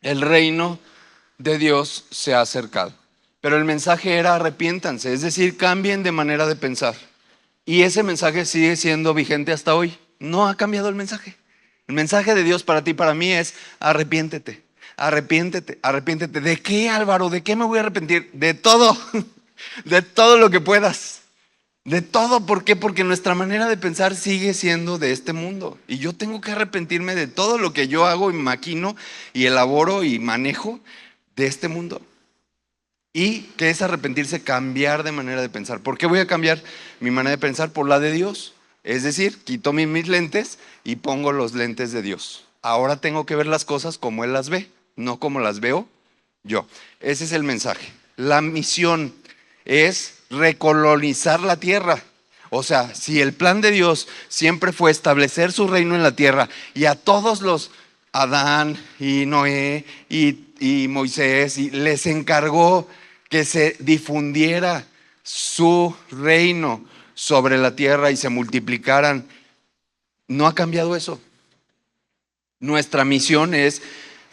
Speaker 2: el reino de Dios se ha acercado. Pero el mensaje era arrepiéntanse, es decir, cambien de manera de pensar. Y ese mensaje sigue siendo vigente hasta hoy. No ha cambiado el mensaje. El mensaje de Dios para ti y para mí es: arrepiéntete, arrepiéntete, arrepiéntete. ¿De qué, Álvaro? ¿De qué me voy a arrepentir? De todo, de todo lo que puedas. De todo. ¿Por qué? Porque nuestra manera de pensar sigue siendo de este mundo. Y yo tengo que arrepentirme de todo lo que yo hago y maquino y elaboro y manejo de este mundo. ¿Y qué es arrepentirse? Cambiar de manera de pensar. ¿Por qué voy a cambiar mi manera de pensar? Por la de Dios. Es decir, quito mis lentes y pongo los lentes de Dios. Ahora tengo que ver las cosas como Él las ve, no como las veo yo. Ese es el mensaje. La misión es recolonizar la tierra. O sea, si el plan de Dios siempre fue establecer su reino en la tierra y a todos los Adán y Noé y Moisés les encargó que se difundiera su reino sobre la tierra y se multiplicaran, no ha cambiado eso. Nuestra misión es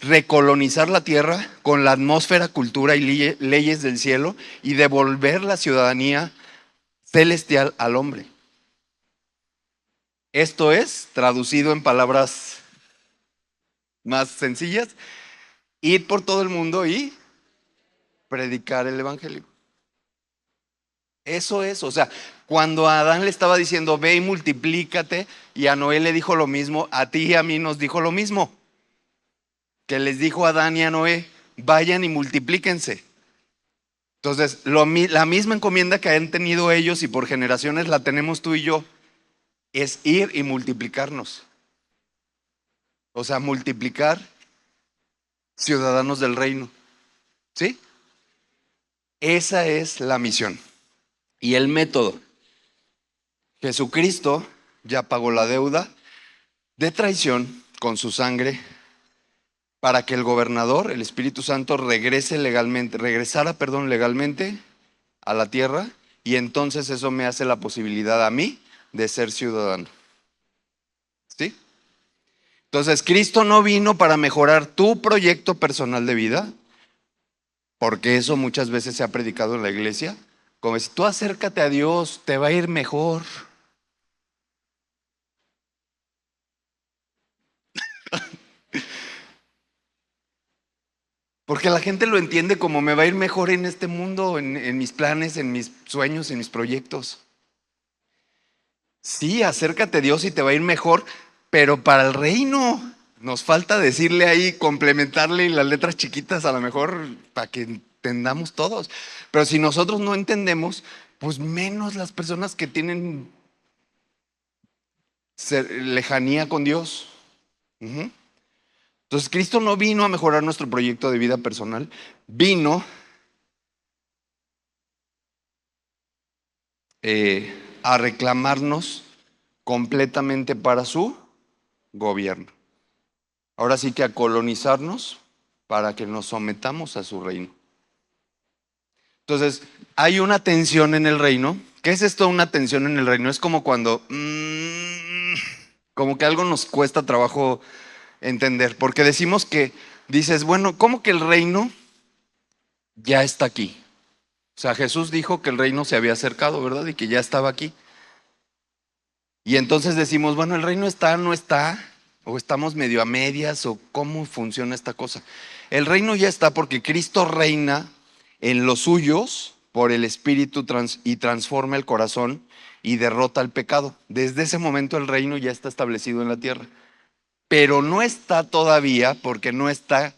Speaker 2: recolonizar la tierra con la atmósfera, cultura y leyes del cielo y devolver la ciudadanía celestial al hombre. Esto es, traducido en palabras más sencillas, ir por todo el mundo y predicar el evangelio. Eso es, o sea, cuando a Adán le estaba diciendo ve y multiplícate, y a Noé le dijo lo mismo, a ti y a mí nos dijo lo mismo, que les dijo a Adán y a Noé, vayan y multiplíquense. Entonces, la misma encomienda que han tenido ellos y por generaciones la tenemos tú y yo, es ir y multiplicarnos. O sea, multiplicar ciudadanos del reino. ¿Sí? Esa es la misión. Y el método. Jesucristo ya pagó la deuda de traición con su sangre para que el gobernador, el Espíritu Santo, regresara legalmente a la tierra, y entonces eso me hace la posibilidad a mí de ser ciudadano. ¿Sí? Entonces, Cristo no vino para mejorar tu proyecto personal de vida, porque eso muchas veces se ha predicado en la iglesia, como si tú acércate a Dios, te va a ir mejor. Porque la gente lo entiende como me va a ir mejor en este mundo, en mis planes, en mis sueños, en mis proyectos. Sí, acércate a Dios y te va a ir mejor, pero para el reino nos falta decirle ahí, complementarle las letras chiquitas a lo mejor para que entendamos todos. Pero si nosotros no entendemos, pues menos las personas que tienen lejanía con Dios. Entonces, Cristo no vino a mejorar nuestro proyecto de vida personal, vino a reclamarnos completamente para su gobierno. Ahora sí que a colonizarnos para que nos sometamos a su reino. Entonces, hay una tensión en el reino. ¿Qué es esto, una tensión en el reino? Es como cuando, como que algo nos cuesta trabajo entender, porque decimos que, dices, bueno, ¿cómo que el reino ya está aquí? O sea, Jesús dijo que el reino se había acercado, ¿verdad? Y que ya estaba aquí. Y entonces decimos, bueno, el reino está, no está, o estamos medio a medias, o cómo funciona esta cosa. El reino ya está porque Cristo reina en los suyos por el Espíritu y transforma el corazón y derrota el pecado. Desde ese momento el reino ya está establecido en la tierra. Pero no está todavía porque no está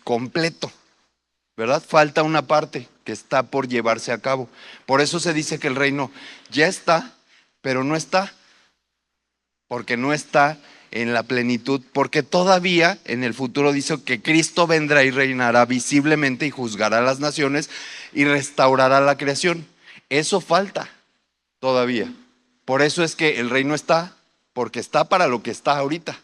Speaker 2: completo, ¿verdad? Falta una parte que está por llevarse a cabo. Por eso se dice que el reino ya está, pero no está, porque no está en la plenitud, porque todavía en el futuro dice que Cristo vendrá y reinará visiblemente y juzgará a las naciones y restaurará la creación. Eso falta todavía. Por eso es que el reino está, porque está para lo que está ahorita,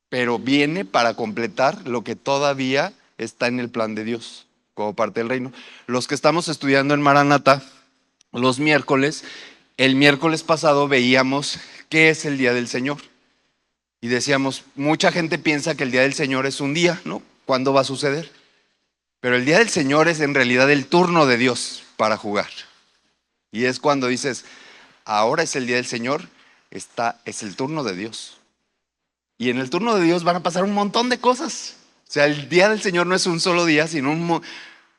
Speaker 2: pero viene para completar lo que todavía está en el plan de Dios como parte del reino. Los que estamos estudiando en Maranata los miércoles, el miércoles pasado veíamos qué es el día del Señor. Y decíamos, mucha gente piensa que el día del Señor es un día, ¿no? ¿Cuándo va a suceder? Pero el día del Señor es en realidad el turno de Dios para jugar. Y es cuando dices, ahora es el día del Señor, es el turno de Dios. Y en el turno de Dios van a pasar un montón de cosas. O sea, el día del Señor no es un solo día, sino un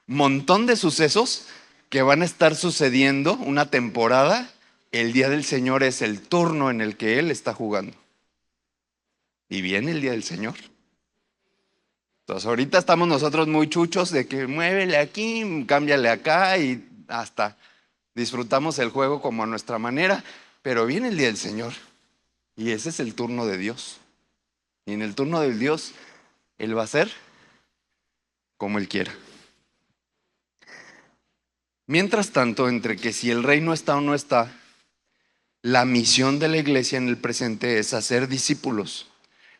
Speaker 2: montón de sucesos que van a estar sucediendo, una temporada. El día del Señor es el turno en el que Él está jugando. Y viene el día del Señor. Entonces ahorita estamos nosotros muy chuchos de que muévele aquí, cámbiale acá y hasta disfrutamos el juego como a nuestra manera, pero viene el día del Señor y ese es el turno de Dios. Y en el turno del Dios, Él va a hacer como Él quiera. Mientras tanto, entre que si el reino está o no está, la misión de la iglesia en el presente es hacer discípulos,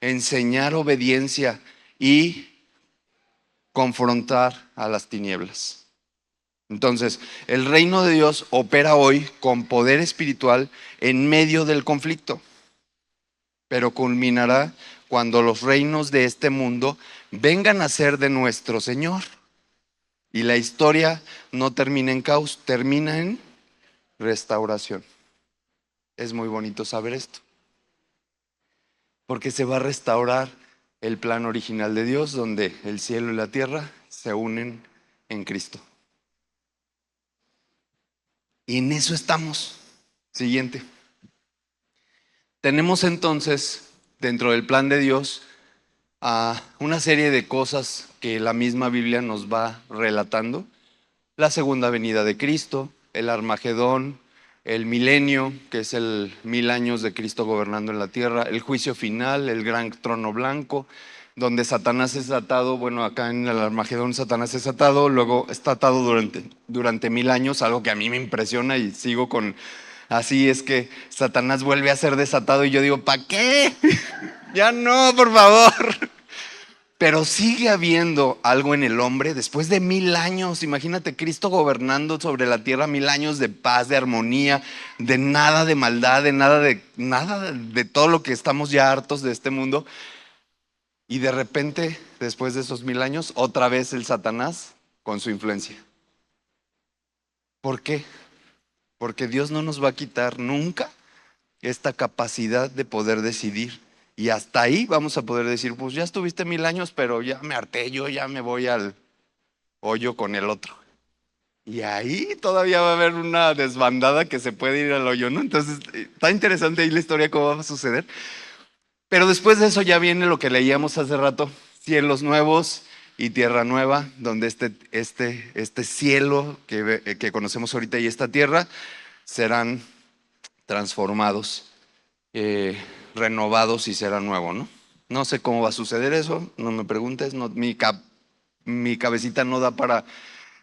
Speaker 2: enseñar obediencia y confrontar a las tinieblas. Entonces, el reino de Dios opera hoy con poder espiritual en medio del conflicto, pero culminará cuando los reinos de este mundo vengan a ser de nuestro Señor. Y la historia no termina en caos, termina en restauración. Es muy bonito saber esto, porque se va a restaurar el plan original de Dios, donde el cielo y la tierra se unen en Cristo. Y en eso estamos. Siguiente. Tenemos entonces, dentro del plan de Dios, una serie de cosas que la misma Biblia nos va relatando. La segunda venida de Cristo, el Armagedón, el milenio, que es el 1000 años de Cristo gobernando en la tierra, el juicio final, el gran trono blanco, donde Satanás es atado. Bueno, acá en el Armagedón Satanás es atado, luego está atado durante 1000 años, algo que a mí me impresiona y sigo con... Así es que Satanás vuelve a ser desatado y yo digo, ¿para qué? Ya no, por favor. Pero sigue habiendo algo en el hombre después de 1000 años. Imagínate Cristo gobernando sobre la tierra, 1000 años de paz, de armonía, de nada de maldad, de nada de todo lo que estamos ya hartos de este mundo. Y de repente, después de esos 1000 años, otra vez el Satanás con su influencia. ¿Por qué? Porque Dios no nos va a quitar nunca esta capacidad de poder decidir. Y hasta ahí vamos a poder decir, pues ya estuviste 1000 años, pero ya me harté, yo ya me voy al hoyo con el otro. Y ahí todavía va a haber una desbandada que se puede ir al hoyo, ¿no? Entonces, está interesante ahí la historia, cómo va a suceder. Pero después de eso ya viene lo que leíamos hace rato, cielos nuevos y tierra nueva, donde este cielo que conocemos ahorita y esta tierra serán transformados, renovados y será nuevo, ¿no? No sé cómo va a suceder eso, no me preguntes, mi cabecita no da para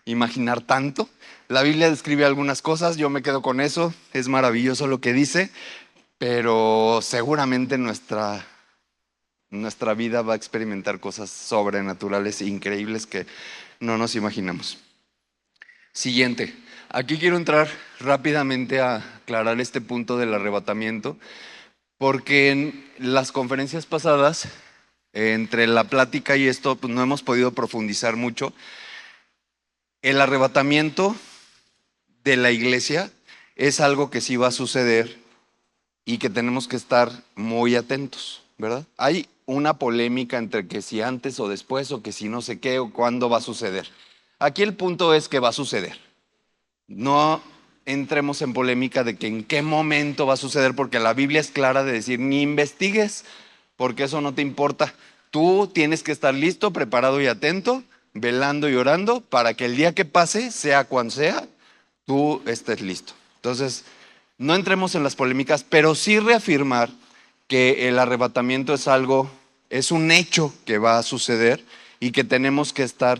Speaker 2: imaginar tanto. La Biblia describe algunas cosas, yo me quedo con eso, es maravilloso lo que dice, pero seguramente nuestra vida va a experimentar cosas sobrenaturales e increíbles que no nos imaginamos. Siguiente. Aquí quiero entrar rápidamente a aclarar este punto del arrebatamiento, porque en las conferencias pasadas, entre la plática y esto, pues no hemos podido profundizar mucho. El arrebatamiento de la iglesia es algo que sí va a suceder y que tenemos que estar muy atentos, ¿verdad? Hay una polémica entre que si antes o después, o que si no sé qué, o cuándo va a suceder. Aquí el punto es que va a suceder. No entremos en polémica de que en qué momento va a suceder, porque la Biblia es clara de decir, ni investigues, porque eso no te importa. Tú tienes que estar listo, preparado y atento, velando y orando, para que el día que pase, sea cuando sea, tú estés listo. Entonces, no entremos en las polémicas, pero sí reafirmar que el arrebatamiento es un hecho que va a suceder y que tenemos que estar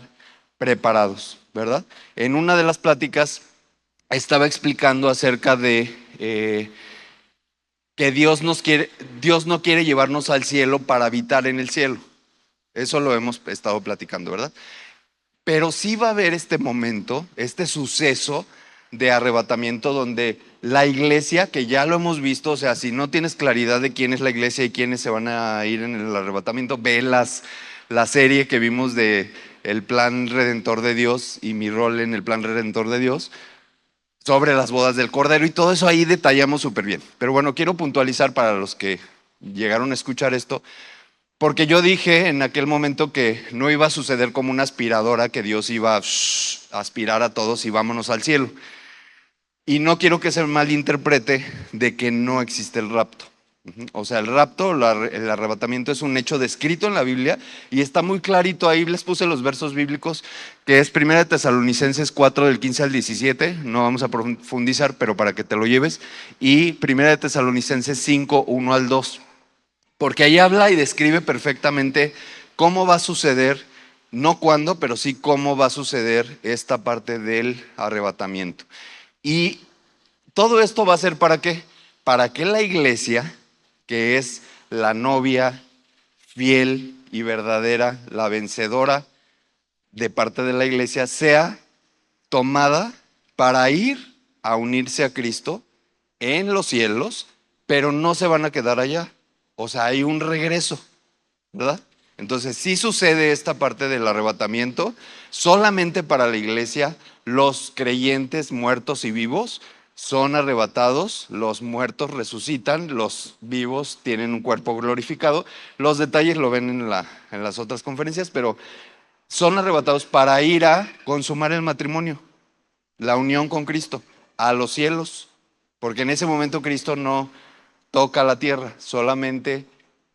Speaker 2: preparados, ¿verdad? En una de las pláticas estaba explicando acerca de que Dios no quiere llevarnos al cielo para habitar en el cielo. Eso lo hemos estado platicando, ¿verdad? Pero sí va a haber este momento, este suceso de arrebatamiento donde la iglesia, que ya lo hemos visto, o sea, si no tienes claridad de quién es la iglesia y quiénes se van a ir en el arrebatamiento, ve la serie que vimos de el plan redentor de Dios y mi rol en el plan redentor de Dios, sobre las bodas del Cordero, y todo eso ahí detallamos súper bien. Pero bueno, quiero puntualizar para los que llegaron a escuchar esto, porque yo dije en aquel momento que no iba a suceder como una aspiradora, que Dios iba a aspirar a todos y vámonos al cielo. Y no quiero que se malinterprete de que no existe el rapto. O sea, el rapto, el arrebatamiento es un hecho descrito en la Biblia y está muy clarito ahí. Les puse los versos bíblicos, que es 1 Tesalonicenses 4 del 15 al 17. No vamos a profundizar, pero para que te lo lleves. Y 1 Tesalonicenses 5, 1 al 2. Porque ahí habla y describe perfectamente cómo va a suceder, no cuándo, pero sí cómo va a suceder esta parte del arrebatamiento. Y todo esto va a ser ¿para qué? Para que la iglesia, que es la novia fiel y verdadera, la vencedora de parte de la iglesia, sea tomada para ir a unirse a Cristo en los cielos, pero no se van a quedar allá. O sea, hay un regreso, ¿verdad? Entonces, sí sucede esta parte del arrebatamiento solamente para la iglesia. Los creyentes muertos y vivos son arrebatados, los muertos resucitan, los vivos tienen un cuerpo glorificado. Los detalles lo ven en las otras conferencias, pero son arrebatados para ir a consumar el matrimonio, la unión con Cristo, a los cielos, porque en ese momento Cristo no toca la tierra, solamente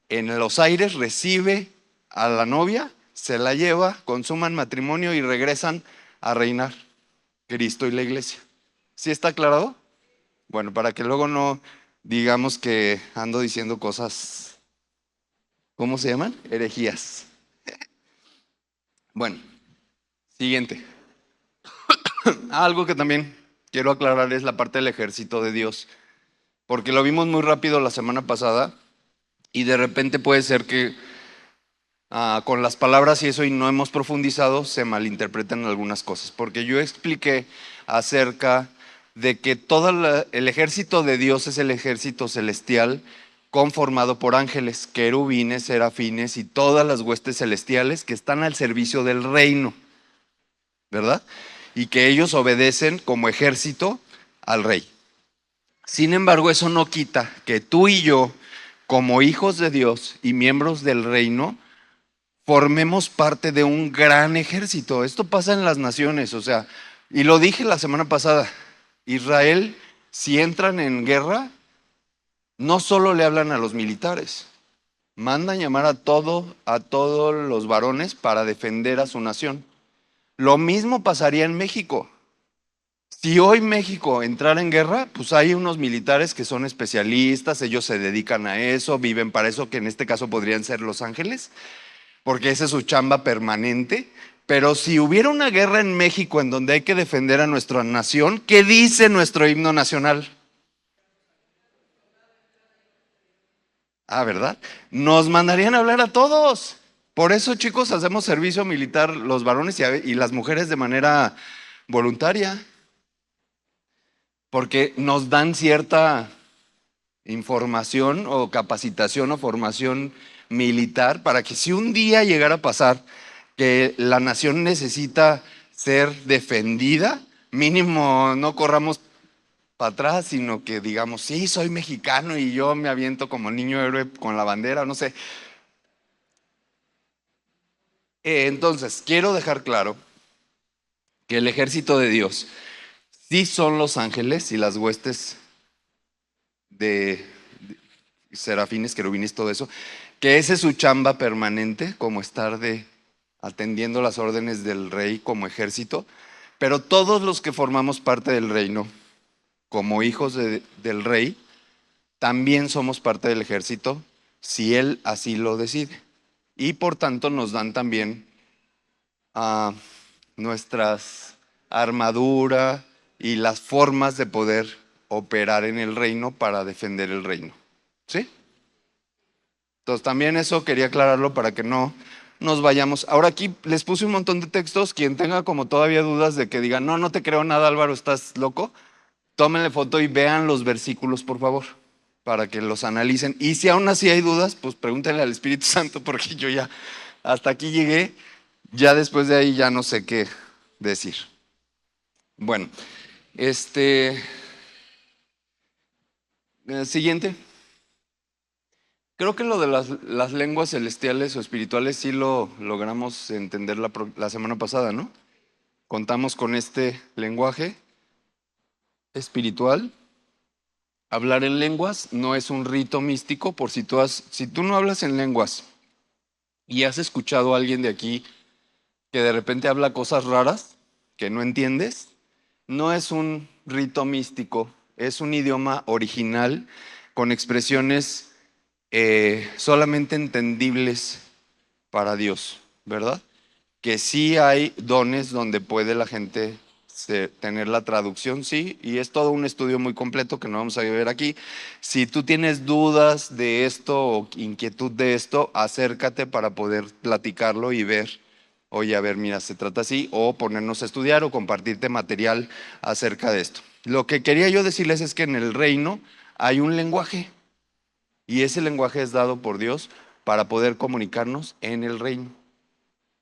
Speaker 2: en los aires recibe a la novia, se la lleva, consuman matrimonio y regresan a reinar Cristo y la iglesia. ¿Sí está aclarado? Bueno, para que luego no digamos que ando diciendo cosas, ¿cómo se llaman? Herejías. Bueno, siguiente. Algo que también quiero aclarar es la parte del ejército de Dios, porque lo vimos muy rápido la semana pasada y de repente puede ser que con las palabras y eso y no hemos profundizado, se malinterpretan algunas cosas, porque yo expliqué acerca de que todo el ejército de Dios es el ejército celestial conformado por ángeles, querubines, serafines y todas las huestes celestiales que están al servicio del reino, ¿verdad? Y que ellos obedecen como ejército al rey. Sin embargo, eso no quita que tú y yo, como hijos de Dios y miembros del reino, formemos parte de un gran ejército. Esto pasa en las naciones, o sea, y lo dije la semana pasada, Israel, si entran en guerra, no solo le hablan a los militares, mandan llamar a todos los varones para defender a su nación. Lo mismo pasaría en México. Si hoy México entrara en guerra, pues hay unos militares que son especialistas, ellos se dedican a eso, viven para eso, que en este caso podrían ser los ángeles, porque esa es su chamba permanente. Pero si hubiera una guerra en México en donde hay que defender a nuestra nación, ¿qué dice nuestro himno nacional? ¿Verdad? Nos mandarían a hablar a todos. Por eso, chicos, hacemos servicio militar los varones y las mujeres de manera voluntaria, porque nos dan cierta información o capacitación o formación militar para que si un día llegara a pasar que la nación necesita ser defendida, mínimo no corramos para atrás, sino que digamos, sí, soy mexicano y yo me aviento como niño héroe con la bandera, no sé. Entonces, quiero dejar claro que el ejército de Dios sí son los ángeles y las huestes de serafines, querubines, todo eso, que esa es su chamba permanente, como estar atendiendo las órdenes del rey como ejército, pero todos los que formamos parte del reino, como hijos del rey, también somos parte del ejército, si él así lo decide. Y por tanto nos dan también nuestras armadura y las formas de poder operar en el reino para defender el reino. ¿Sí? Entonces también eso quería aclararlo para que no nos vayamos. Ahora aquí les puse un montón de textos. Quien tenga como todavía dudas de que diga, no, no te creo nada, Álvaro, estás loco, tómenle foto y vean los versículos, por favor, para que los analicen. Y si aún así hay dudas, pues pregúntenle al Espíritu Santo, porque yo ya hasta aquí llegué. Ya después de ahí ya no sé qué decir. Bueno, siguiente. Creo que lo de las lenguas celestiales o espirituales sí lo logramos entender la semana pasada, ¿no? Contamos con este lenguaje espiritual Hablar en lenguas no es un rito místico, por si tú no hablas en lenguas y has escuchado a alguien de aquí que de repente habla cosas raras que no entiendes, no es un rito místico, es un idioma original con expresiones solamente entendibles para Dios, ¿verdad? Que sí hay dones donde puede la gente tener la traducción, sí, y es todo un estudio muy completo que no vamos a ver aquí. Si tú tienes dudas de esto o inquietud de esto, acércate para poder platicarlo y ver, oye, a ver, mira, se trata así, o ponernos a estudiar o compartirte material acerca de esto. Lo que quería yo decirles es que en el reino hay un lenguaje y ese lenguaje es dado por Dios para poder comunicarnos en el reino.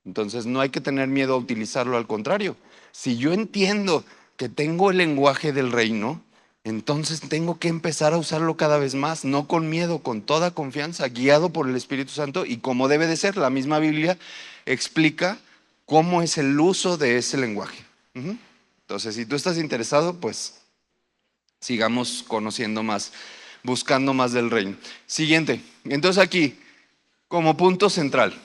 Speaker 2: Entonces no hay que tener miedo a utilizarlo, al contrario. Si yo entiendo que tengo el lenguaje del reino, entonces tengo que empezar a usarlo cada vez más, no con miedo, con toda confianza, guiado por el Espíritu Santo y como debe de ser. La misma Biblia explica cómo es el uso de ese lenguaje. Entonces, si tú estás interesado, pues sigamos conociendo más, buscando más del reino. Siguiente. Entonces aquí, como punto central.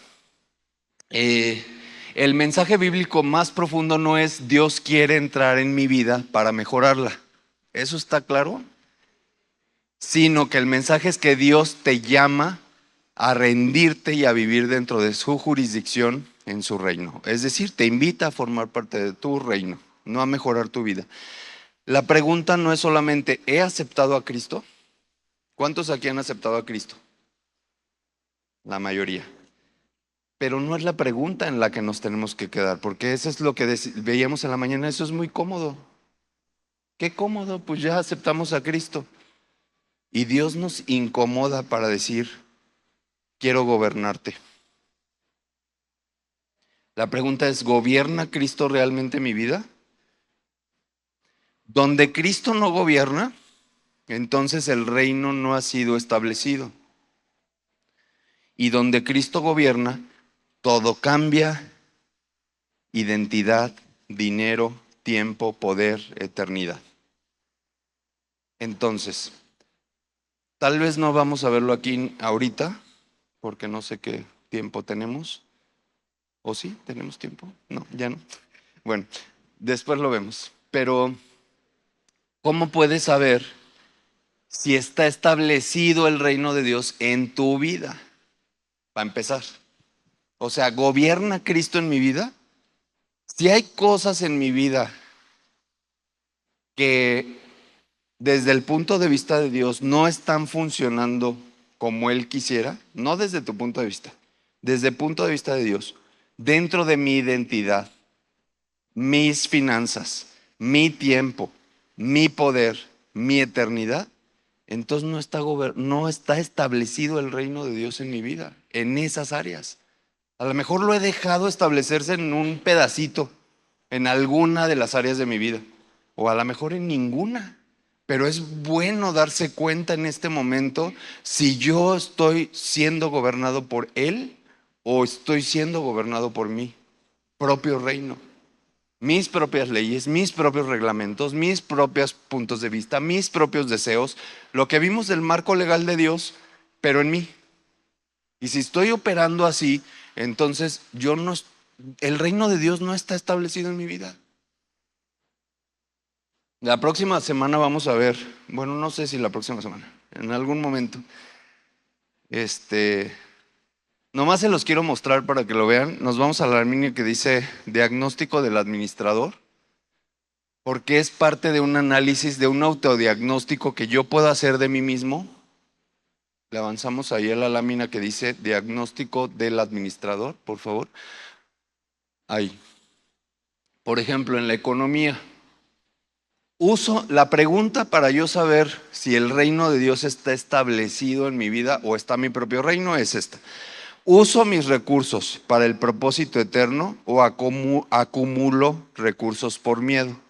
Speaker 2: El mensaje bíblico más profundo no es Dios quiere entrar en mi vida para mejorarla. ¿Eso está claro? Sino que el mensaje es que Dios te llama a rendirte y a vivir dentro de su jurisdicción en su reino. Es decir, te invita a formar parte de tu reino, no a mejorar tu vida. La pregunta no es solamente, ¿he aceptado a Cristo? ¿Cuántos aquí han aceptado a Cristo? La mayoría. Pero no es la pregunta en la que nos tenemos que quedar, porque eso es lo que veíamos en la mañana, eso es muy cómodo. Qué cómodo, pues ya aceptamos a Cristo. Y Dios nos incomoda para decir, quiero gobernarte. La pregunta es, ¿gobierna Cristo realmente mi vida? Donde Cristo no gobierna, entonces el reino no ha sido establecido. Y donde Cristo gobierna, todo cambia: identidad, dinero, tiempo, poder, eternidad. Entonces, tal vez no vamos a verlo aquí ahorita, porque no sé qué tiempo tenemos. ¿O sí? ¿Tenemos tiempo? No, ya no. Bueno, después lo vemos. Pero, ¿cómo puedes saber si está establecido el reino de Dios en tu vida? Para empezar. O sea, ¿gobierna Cristo en mi vida? Si hay cosas en mi vida que desde el punto de vista de Dios no están funcionando como Él quisiera, no desde tu punto de vista, desde el punto de vista de Dios, dentro de mi identidad, mis finanzas, mi tiempo, mi poder, mi eternidad, entonces no está establecido el reino de Dios en mi vida, en esas áreas. A lo mejor lo he dejado establecerse en un pedacito, en alguna de las áreas de mi vida, o a lo mejor en ninguna. Pero es bueno darse cuenta en este momento si yo estoy siendo gobernado por Él o estoy siendo gobernado por mi propio reino. Mis propias leyes, mis propios reglamentos, mis propios puntos de vista, mis propios deseos, lo que vimos del marco legal de Dios, pero en mí. Y si estoy operando así, entonces el reino de Dios no está establecido en mi vida. La próxima semana vamos a ver, bueno, no sé si la próxima semana, en algún momento, nomás se los quiero mostrar para que lo vean. Nos vamos a la línea que dice diagnóstico del administrador, porque es parte de un análisis, de un autodiagnóstico que yo puedo hacer de mí mismo. Le avanzamos ahí a la lámina que dice diagnóstico del administrador, por favor. Ahí. Por ejemplo, en la economía. Uso la pregunta para yo saber si el reino de Dios está establecido en mi vida o está mi propio reino es esta. ¿Uso mis recursos para el propósito eterno o acumulo recursos por miedo?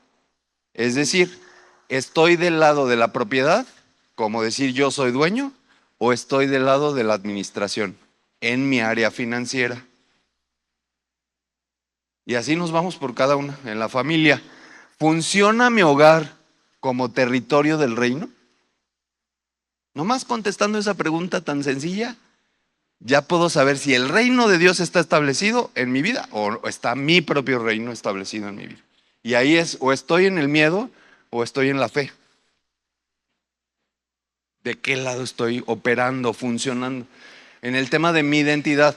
Speaker 2: Es decir, ¿estoy del lado de la propiedad, como decir yo soy dueño, o estoy del lado de la administración en mi área financiera? Y así nos vamos por cada una. En la familia, ¿funciona mi hogar como territorio del reino? Nomás contestando esa pregunta tan sencilla, ya puedo saber si el reino de Dios está establecido en mi vida o está mi propio reino establecido en mi vida. Y ahí es, o estoy en el miedo o estoy en la fe. ¿De qué lado estoy operando, funcionando? En el tema de mi identidad,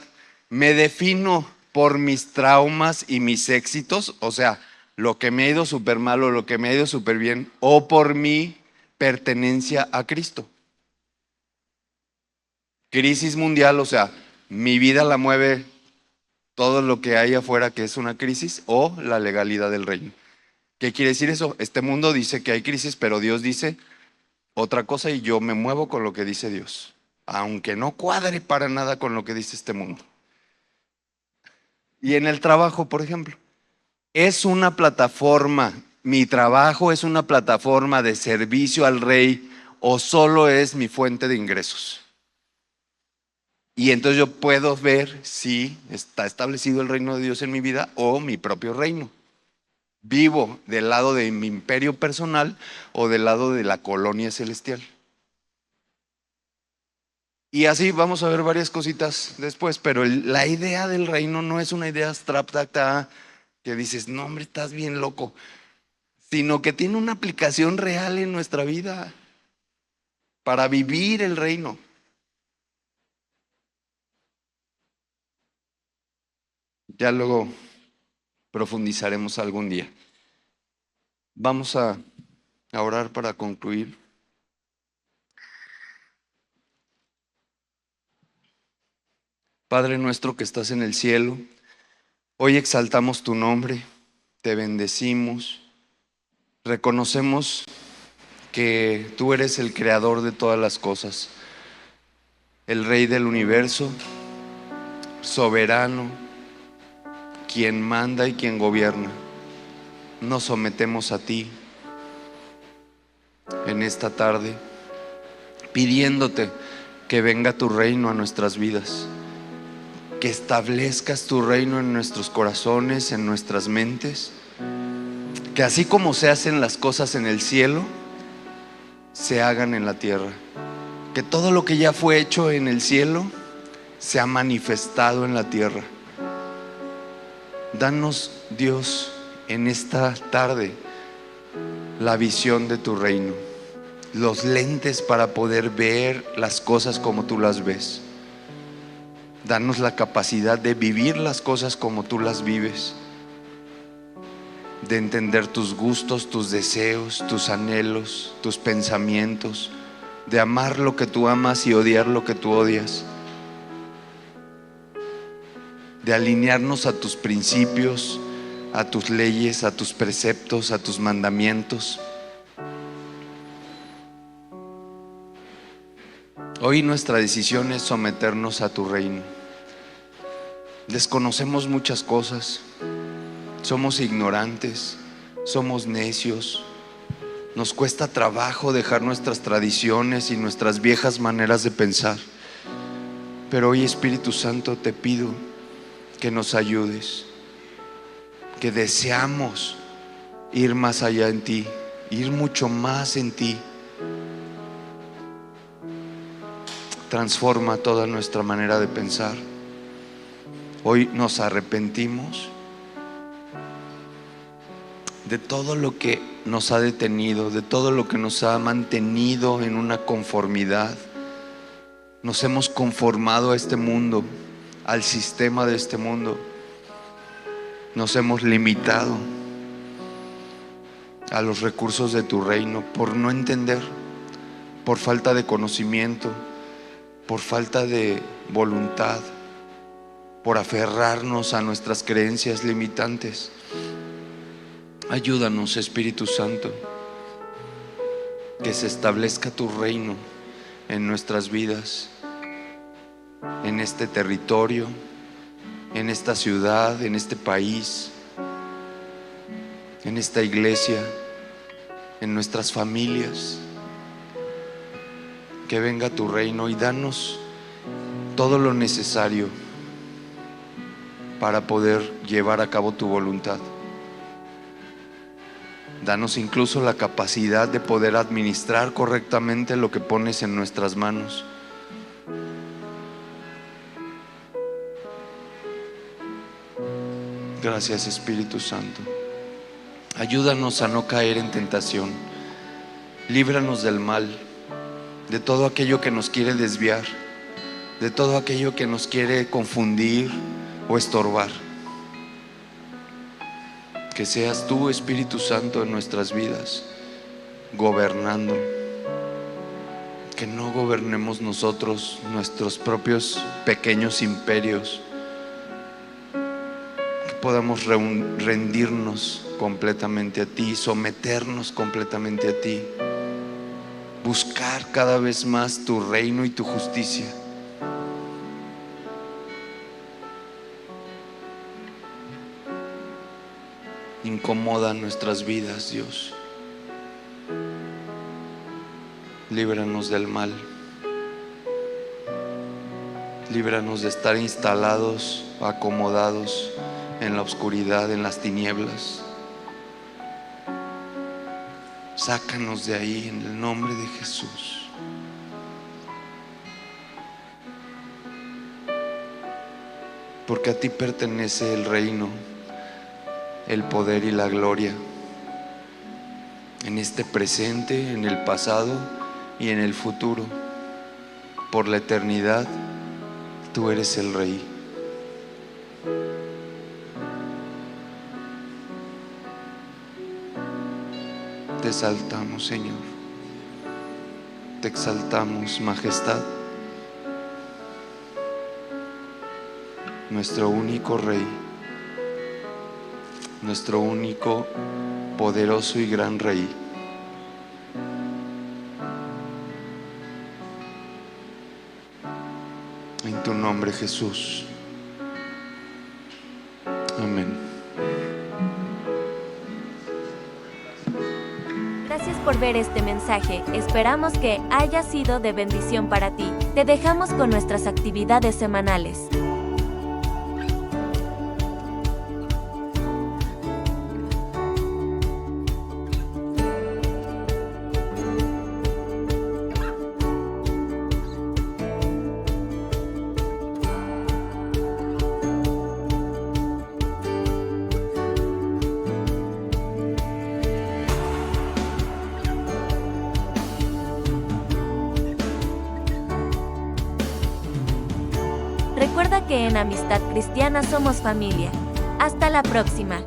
Speaker 2: ¿me defino por mis traumas y mis éxitos? O sea, lo que me ha ido súper mal o lo que me ha ido súper bien, o por mi pertenencia a Cristo. Crisis mundial, o sea, mi vida la mueve todo lo que hay afuera que es una crisis, o la legalidad del reino. ¿Qué quiere decir eso? Este mundo dice que hay crisis, pero Dios dice otra cosa y yo me muevo con lo que dice Dios, aunque no cuadre para nada con lo que dice este mundo. Y en el trabajo, por ejemplo, es una plataforma, mi trabajo es una plataforma de servicio al rey o solo es mi fuente de ingresos. Y entonces yo puedo ver si está establecido el reino de Dios en mi vida o mi propio reino. Vivo del lado de mi imperio personal o del lado de la colonia celestial. Y así vamos a ver varias cositas después, pero la idea del reino no es una idea abstracta que dices, no hombre, estás bien loco, sino que tiene una aplicación real en nuestra vida para vivir el reino. Ya luego profundizaremos algún día. Vamos a orar para concluir. Padre nuestro que estás en el cielo, hoy exaltamos tu nombre, te bendecimos, reconocemos que tú eres el creador de todas las cosas, el rey del universo, soberano, quien manda y quien gobierna. Nos sometemos a ti en esta tarde, pidiéndote que venga tu reino a nuestras vidas, que establezcas tu reino en nuestros corazones, en nuestras mentes, que así como se hacen las cosas en el cielo, se hagan en la tierra, que todo lo que ya fue hecho en el cielo se ha manifestado en la tierra. Danos, Dios, en esta tarde la visión de tu reino, los lentes para poder ver las cosas como tú las ves. Danos la capacidad de vivir las cosas como tú las vives, de entender tus gustos, tus deseos, tus anhelos, tus pensamientos, de amar lo que tú amas y odiar lo que tú odias, de alinearnos a tus principios, a tus leyes, a tus preceptos, a tus mandamientos. Hoy nuestra decisión es someternos a tu reino. Desconocemos muchas cosas, somos ignorantes, somos necios, nos cuesta trabajo dejar nuestras tradiciones y nuestras viejas maneras de pensar. Pero hoy, Espíritu Santo, te pido que nos ayudes, que deseamos ir más allá en ti, ir mucho más en ti. Transforma toda nuestra manera de pensar. Hoy nos arrepentimos de todo lo que nos ha detenido, de todo lo que nos ha mantenido en una conformidad. Nos hemos conformado a este mundo, al sistema de este mundo. Nos hemos limitado a los recursos de tu reino por no entender, por falta de conocimiento, por falta de voluntad, por aferrarnos a nuestras creencias limitantes. Ayúdanos, Espíritu Santo, que se establezca tu reino en nuestras vidas, en este territorio, en esta ciudad, en este país, en esta iglesia, en nuestras familias. Que venga tu reino y danos todo lo necesario para poder llevar a cabo tu voluntad. Danos incluso la capacidad de poder administrar correctamente lo que pones en nuestras manos. Gracias, Espíritu Santo. Ayúdanos a no caer en tentación. Líbranos del mal, de todo aquello que nos quiere desviar, de todo aquello que nos quiere confundir o estorbar. Que seas tú, Espíritu Santo, en nuestras vidas, gobernando. Que no gobernemos nosotros nuestros propios pequeños imperios. Que podamos rendirnos completamente a ti, someternos completamente a ti, buscar cada vez más tu reino y tu justicia. Incomoda nuestras vidas, Dios. Líbranos del mal. Líbranos de estar instalados, acomodados en la oscuridad, en las tinieblas. Sácanos de ahí en el nombre de Jesús. Porque a ti pertenece el reino, el poder y la gloria, en este presente, en el pasado y en el futuro. Por la eternidad, tú eres el Rey. Te exaltamos, Señor. Te exaltamos, majestad. Nuestro único Rey. Nuestro único, poderoso y gran Rey. En tu nombre, Jesús. Amén.
Speaker 1: Gracias por ver este mensaje. Esperamos que haya sido de bendición para ti. Te dejamos con nuestras actividades semanales. Recuerda que en Amistad Cristiana somos familia. Hasta la próxima.